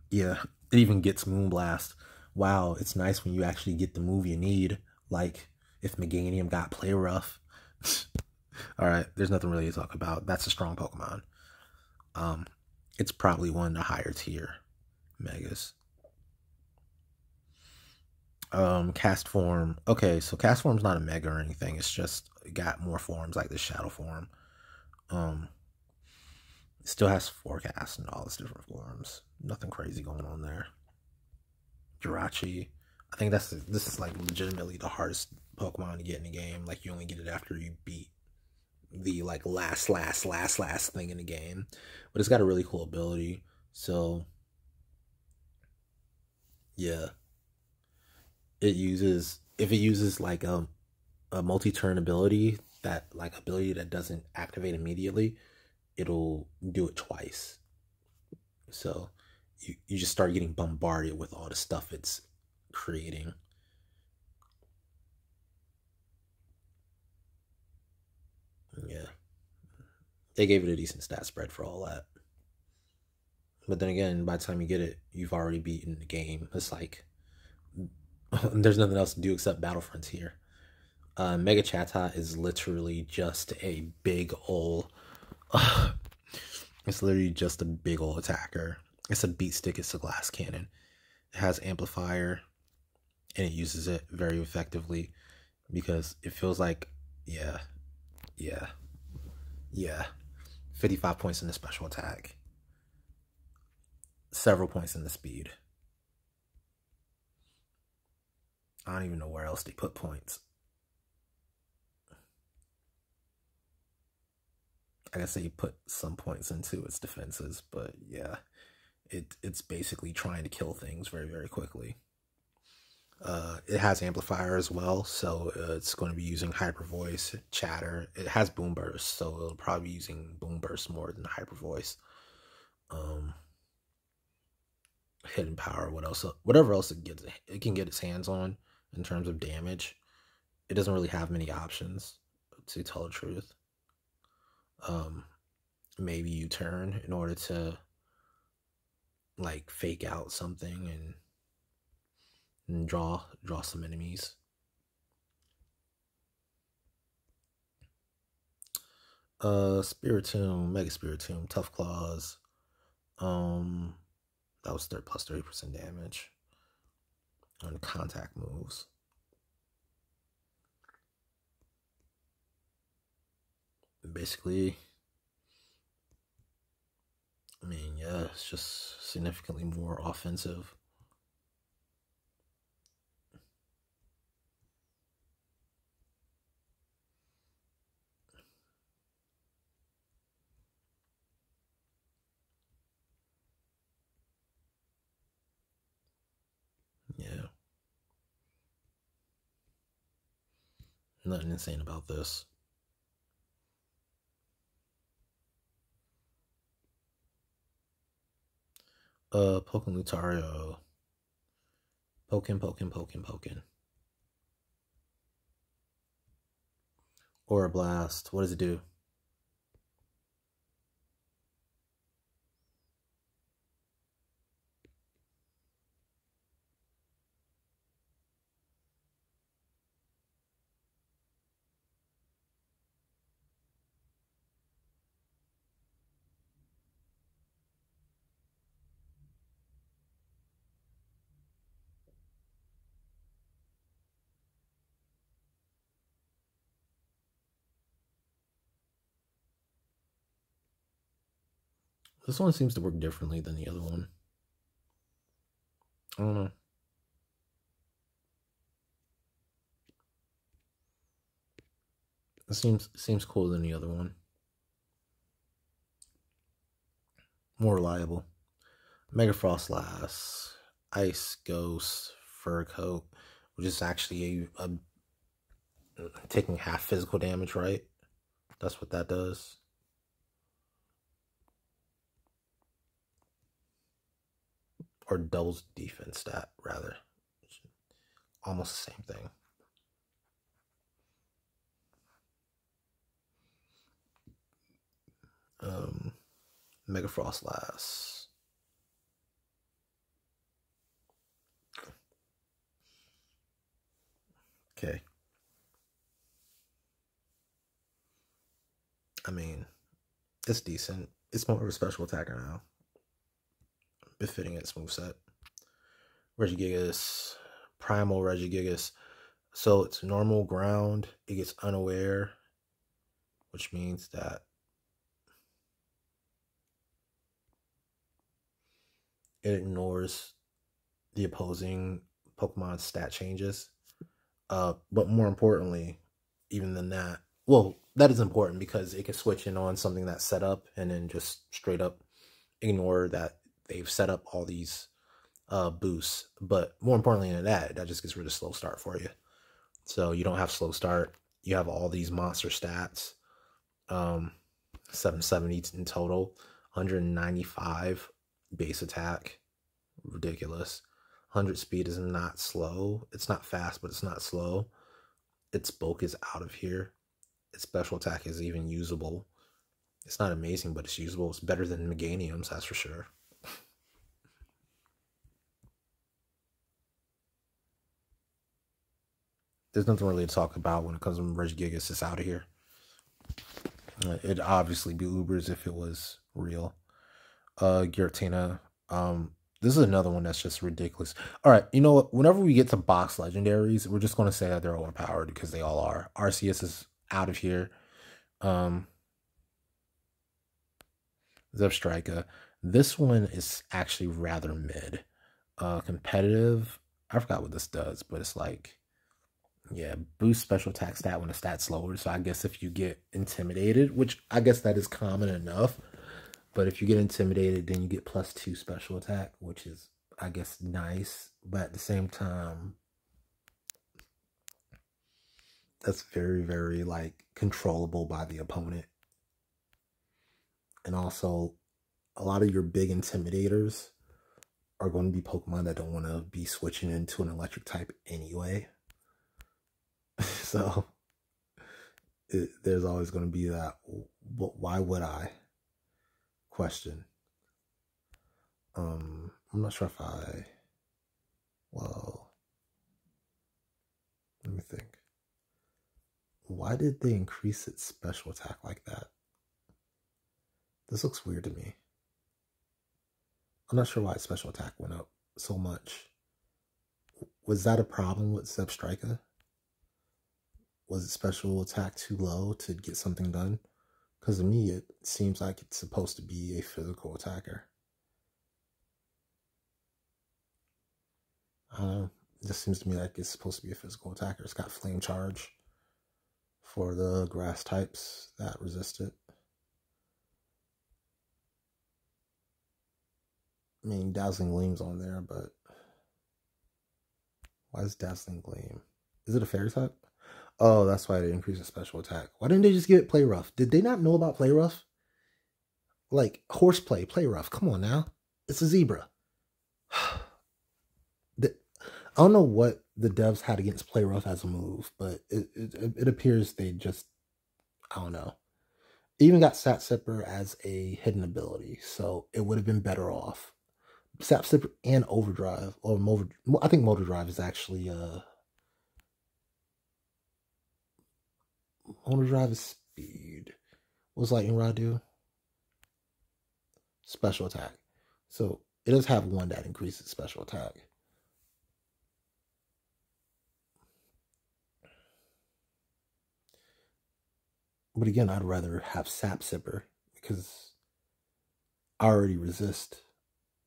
Yeah, it even gets Moonblast. Wow, it's nice when you actually get the move you need. Like, if Meganium got Play Rough. Alright, there's nothing really to talk about. That's a strong Pokemon. It's probably one of the higher tier Megas. Cast Form. Okay, so Cast Form's not a Mega or anything. It's just got more forms like the Shadow Form. It still has Forecast and all its different forms. Nothing crazy going on there. Jirachi. I think this is like legitimately the hardest Pokemon to get in the game. Like, you only get it after you beat the like last thing in the game. But it's got a really cool ability. So yeah. If it uses like a multi-turn ability, that doesn't activate immediately, it'll do it twice. So you just start getting bombarded with all the stuff it's creating. Yeah. They gave it a decent stat spread for all that. But then again, by the time you get it, you've already beaten the game. It's like, there's nothing else to do except Battle Frontier. Mega Chatot is literally just a big ol'... it's literally just a big ol' attacker. It's a beat stick, it's a glass cannon. It has amplifier, and it uses it very effectively because it feels like, yeah. 55 points in the special attack. Several points in the speed. I don't even know where else they put points. I guess they put some points into its defenses, but yeah, it's basically trying to kill things very, very quickly. It has amplifier as well, so it's going to be using Hyper Voice, Chatter. It has Boom Burst, so it'll probably be using Boom Burst more than Hyper Voice. hidden power, whatever else it can get its hands on in terms of damage. It doesn't really have many options, to tell the truth. Maybe you turn in order to like fake out something and draw some enemies. Spiritomb, Mega Spiritomb, Tough Claws. That was plus 30% damage on contact moves. Basically, I mean, yeah, it's just significantly more offensive. Yeah. Nothing insane about this. Pokémon Lutario. Pokin. Aura Blast. What does it do? This one seems to work differently than the other one. I don't know. It seems cooler than the other one. More reliable. Mega Frostlass, Ice Ghost, Fur Coat, which is actually a taking half physical damage, right? That's what that does. Or doubles defense stat, rather. Almost the same thing. Mega Frostlass. Okay. I mean, it's decent. It's more of a special attacker now. Befitting its moveset. Regigigas. Primal Regigigas. So it's normal ground. It gets unaware, which means that it ignores the opposing Pokemon's stat changes. But more importantly, even than that, well, that is important because it can switch in on something that's set up and then just straight up ignore that they've set up all these boosts. But more importantly than that, that just gets rid of slow start for you. So you don't have slow start. You have all these monster stats. 770 in total. 195 base attack. Ridiculous. 100 speed is not slow. It's not fast, but it's not slow. Its bulk is out of here. Its special attack is even usable. It's not amazing, but it's usable. It's better than Meganium's, that's for sure. There's nothing really to talk about when it comes to Regigigas. It's out of here. It'd obviously be Ubers if it was real. Giratina. This is another one that's just ridiculous. All right, you know what? Whenever we get to box legendaries, we're just going to say that they're overpowered because they all are. Arceus is out of here. Zebstrika. This one is actually rather mid. Competitive. I forgot what this does, but it's like, yeah, boost special attack stat when the stat's lower. So I guess if you get intimidated, which I guess that is common enough. But if you get intimidated, then you get +2 special attack, which is, I guess, nice. But at the same time, that's very, very, like, controllable by the opponent. And also, a lot of your big intimidators are going to be Pokemon that don't want to be switching into an electric type anyway. So there's always going to be that, why would I question. I'm not sure if well, let me think. Why did they increase its special attack like that? This looks weird to me. I'm not sure why its special attack went up so much. Was that a problem with Zebstrika? Was its special attack too low to get something done? Because to me, it seems like it's supposed to be a physical attacker. I don't know. It just seems to me like it's supposed to be a physical attacker. It's got Flame Charge for the grass types that resist it. I mean, Dazzling Gleam's on there, but why is Dazzling Gleam? Is it a fairy type? Oh, that's why they increased the special attack. Why didn't they just give it Play Rough? Did they not know about Play Rough? Like, Horseplay, Play Rough. Come on now. It's a zebra. I don't know what the devs had against Play Rough as a move, but it appears they just, I don't know. It even got Sap Sipper as a hidden ability, so it would have been better off. Sap Sipper and Overdrive, or I think Motor Drive is actually Motor Drive is speed. What's Lightning Rod do? Special attack. So it does have one that increases special attack. But again, I'd rather have Sap Sipper because I already resist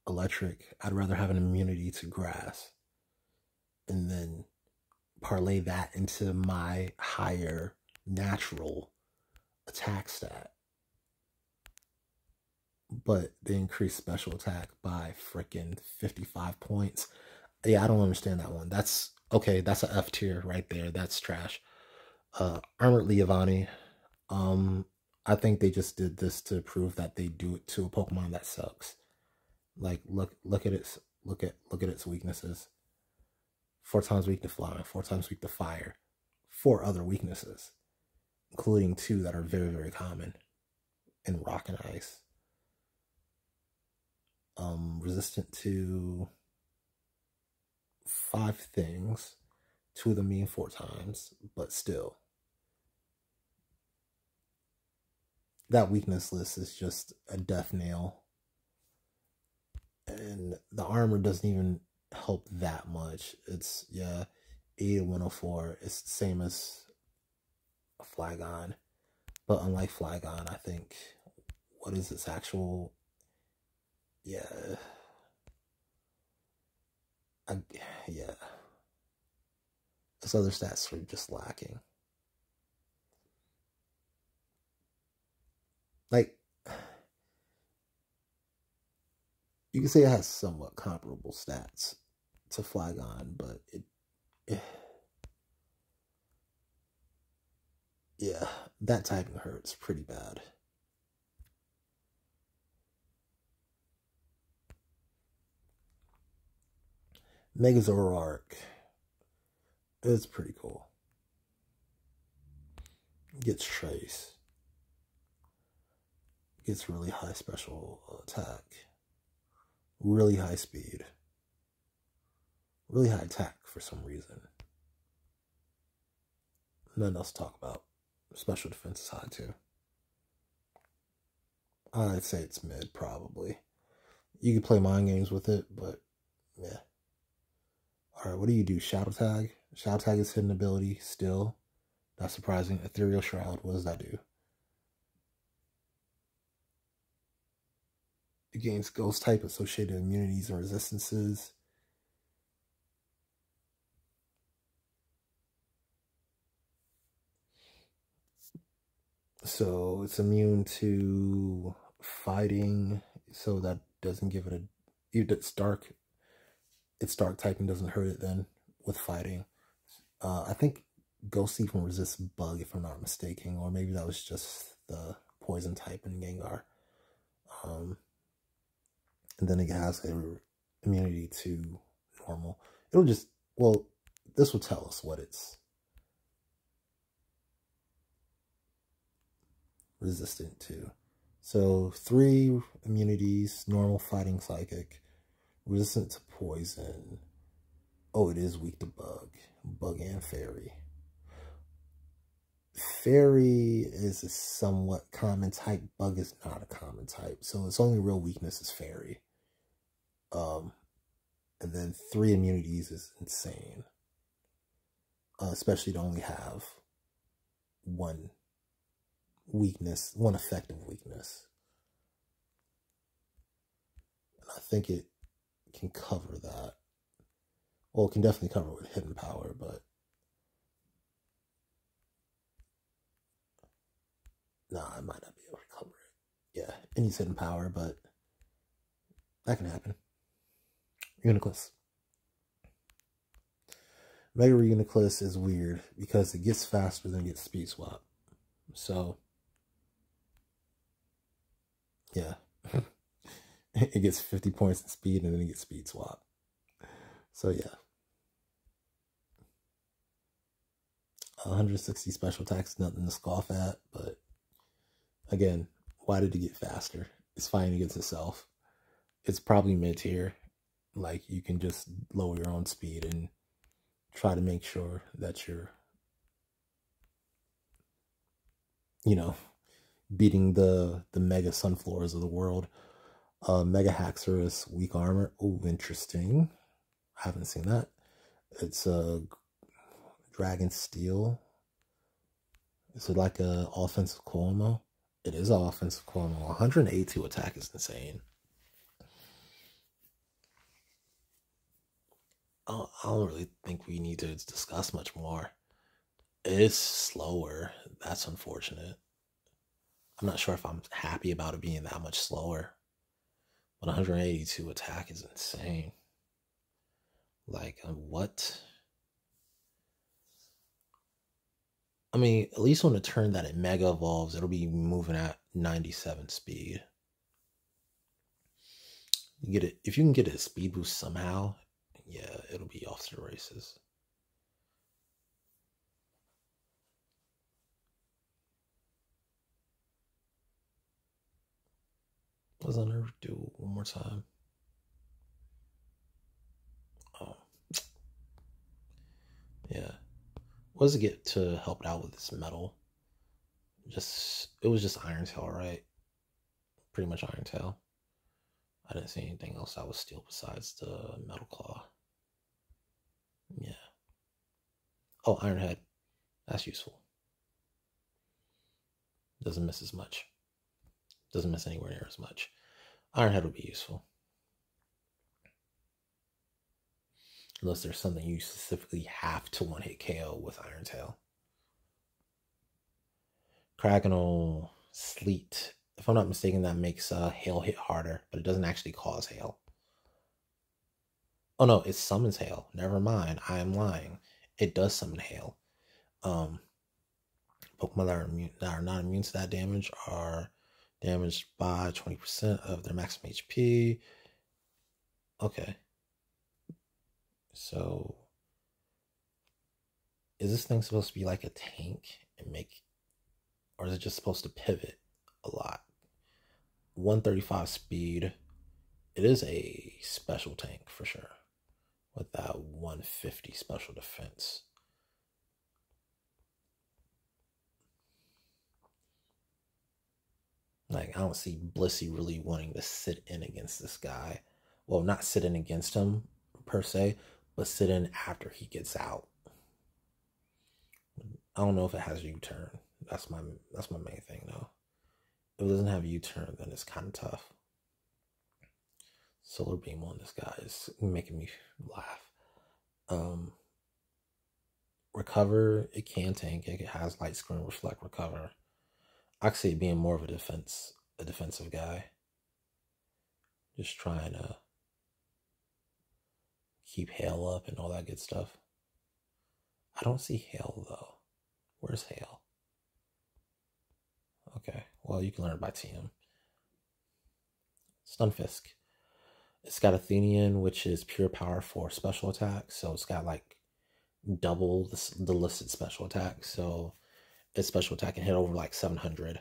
electric. I'd rather have an immunity to grass and then parlay that into my higher natural attack stat. But they increase special attack by freaking 55 points. Yeah, I don't understand that one. That's okay. That's an F tier right there. That's trash. Armored Leavanny. I think they just did this to prove that they do it to a Pokemon that sucks. Like, look at its weaknesses. 4 times weak to flying, 4 times weak to fire, 4 other weaknesses, including 2 that are very, very common in rock and ice. Resistant to 5 things, 2 of them being 4 times, but still. That weakness list is just a death nail. And the armor doesn't even help that much. It's, yeah, 80 104. It's the same as a Flygon. But unlike Flygon, I think, what is its actual, yeah. Yeah. Its other stats are just lacking. Like, you can say it has somewhat comparable stats to Flygon, but yeah, that typing hurts pretty bad. Megazoroark is pretty cool. Gets Trace. Gets really high special attack. Really high speed. Really high attack for some reason. Nothing else to talk about. Special defense is high too. I'd say it's mid, probably. You could play mind games with it, but yeah. Alright, what do you do? Shadow Tag? Shadow Tag is hidden ability still. That's surprising. Ethereal Shroud, what does that do? It gains ghost type associated immunities and resistances. So it's immune to fighting, so that doesn't give it a, it's dark typing doesn't hurt it then with fighting. I think Ghost even resists Bug, if I'm not mistaken, or maybe that was just the poison type in Gengar. And then it has a immunity to normal. It'll just, well, this will tell us what it's resistant to. So 3 immunities: normal, fighting, psychic, resistant to poison. Oh, it is weak to bug and fairy. Fairy is a somewhat common type. Bug is not a common type, so its only real weakness is fairy. And then 3 immunities is insane, especially to only have 1 weakness, 1 effective weakness. And I think it can cover that. Well, it can definitely cover with hidden power, but nah, I might not be able to cover it. Yeah, it needs hidden power, but that can happen. Uniclus. Mega Reuniclus is weird because it gets faster than it gets speed swap. So, yeah. It gets 50 points in speed and then it gets speed swap. So, yeah. 160 special attacks, nothing to scoff at, but again, why did it get faster? It's fighting against itself. It's probably mid-tier. Like, you can just lower your own speed and try to make sure that you're, you know, beating the mega sunflowers of the world. Mega Haxorus, weak armor. Oh, interesting. I haven't seen that. It's a Dragon Steel. Is it like a offensive Kuomo? It is an offensive Kuomo. 182 attack is insane. I don't really think we need to discuss much more. It's slower. That's unfortunate. I'm not sure if I'm happy about it being that much slower. But 182 attack is insane. Like, what? I mean, at least on the turn that it mega evolves, it'll be moving at 97 speed. You get it if you can get a speed boost somehow. Yeah, it'll be off to the races. What does Unnerve do one more time? Oh. Yeah. What does it get to help it out with this metal? It was just Iron Tail, right? Pretty much Iron Tail. I didn't see anything else that was steel besides the Metal Claw. Yeah. Oh, Iron Head. That's useful. Doesn't miss as much. Doesn't miss anywhere near as much. Iron Head would be useful. Unless there's something you specifically have to one-hit KO with Iron Tail. Krakenal Sleet. If I'm not mistaken, that makes hail hit harder, but it doesn't actually cause hail. Oh no, it summons hail. Never mind, I am lying. It does summon hail. Pokemon that are not immune to that damage are damaged by 20% of their maximum HP. Okay. So, is this thing supposed to be like a tank and make, or is it just supposed to pivot a lot? 135 speed. It is a special tank for sure, with that 150 special defense. Like, I don't see Blissey really wanting to sit in against this guy. Well, not sit in against him per se, but sit in after he gets out. I don't know if it has U-turn. That's my main thing though. If it doesn't have U-turn, then it's kind of tough. Solar Beam on this guy is making me laugh. Recover, it can tank. It has Light Screen, Reflect, Recover. I could see it being more of a defensive guy. Just trying to keep Hail up and all that good stuff. I don't see Hail though. Where's Hail? Okay, well, you can learn it by TM. Stunfisk It's got Athenian, which is pure power for special attack. So it's got like double the listed special attack. So its special attack can hit over like 700.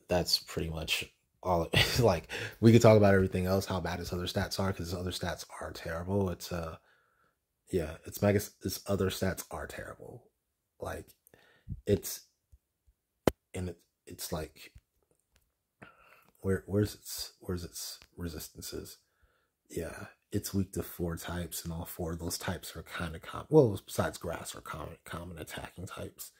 That's pretty much all it, like, we could talk about everything else, how bad its other stats are, because its other stats are terrible. It's yeah, its other stats are terrible. Like, it's it's like, where's its resistances? Yeah, it's weak to 4 types, and all 4 of those types are kind of common. Well, besides grass, are common attacking types.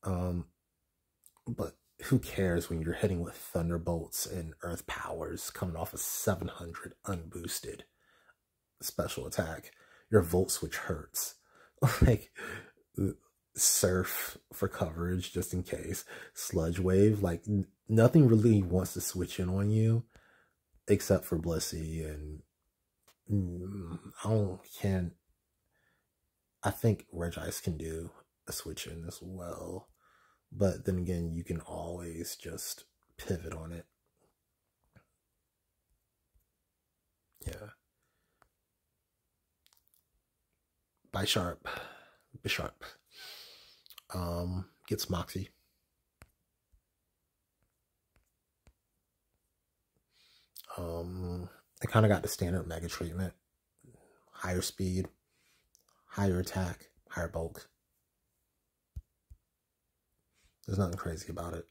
But who cares when you're hitting with thunderbolts and earth powers coming off a 700 unboosted special attack? Your volt switch hurts. Like, surf for coverage just in case. Sludge wave, like, nothing really wants to switch in on you except for Blissey, and I think Regice can do a switch in as well, but then again, you can always just pivot on it. Yeah. Bisharp. Gets Moxie. I kind of got the standard Mega treatment. Higher speed, higher attack, higher bulk. There's nothing crazy about it.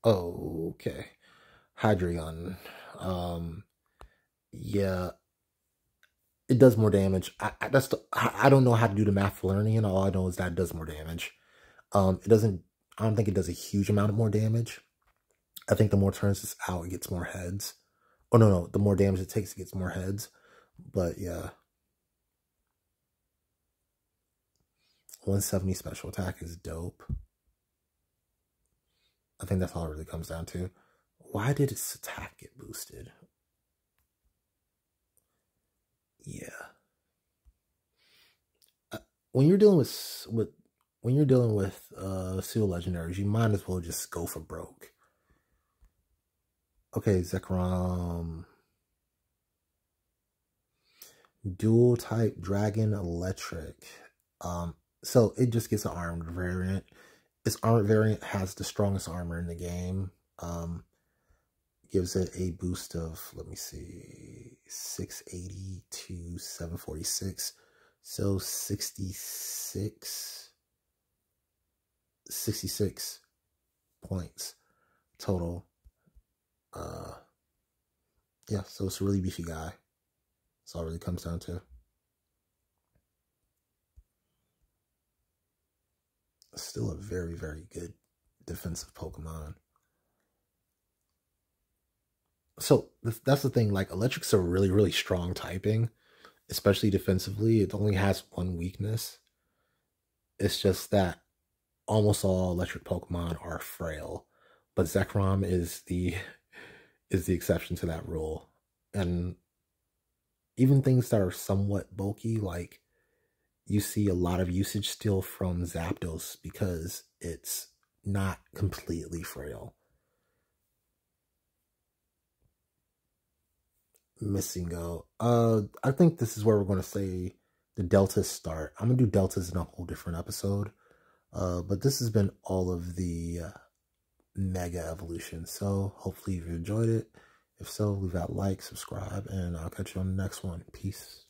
Okay. Hydreigon. Yeah. It does more damage. I don't know how to do the math for learning, and all I know is that it does more damage. I don't think it does a huge amount of more damage. I think the more turns it's out, it gets more heads. Oh, no. The more damage it takes, it gets more heads. But, yeah. 170 special attack is dope. I think that's all it really comes down to. Why did its attack get boosted? Yeah. When you're dealing with pseudo legendaries, you might as well just go for broke. Okay, Zekrom. Dual type Dragon Electric. So it just gets an armored variant. Its armored variant has the strongest armor in the game. Gives it a boost of, let me see, 680 to 746. So 66 points total. Yeah, so it's a really beefy guy. That's all it really comes down to. Still a very, very good defensive Pokemon. So that's the thing, like, Electric's a really, really strong typing, especially defensively. It only has one weakness. It's just that almost all electric Pokemon are frail, but Zekrom is the exception to that rule. And even things that are somewhat bulky, like, you see a lot of usage still from Zapdos because it's not completely frail. Missingo. I think this is where we're going to say the deltas start. I'm going to do deltas in a whole different episode. But this has been all of the Mega Evolution. So hopefully you've enjoyed it. If so, leave that like, subscribe, and I'll catch you on the next one. Peace.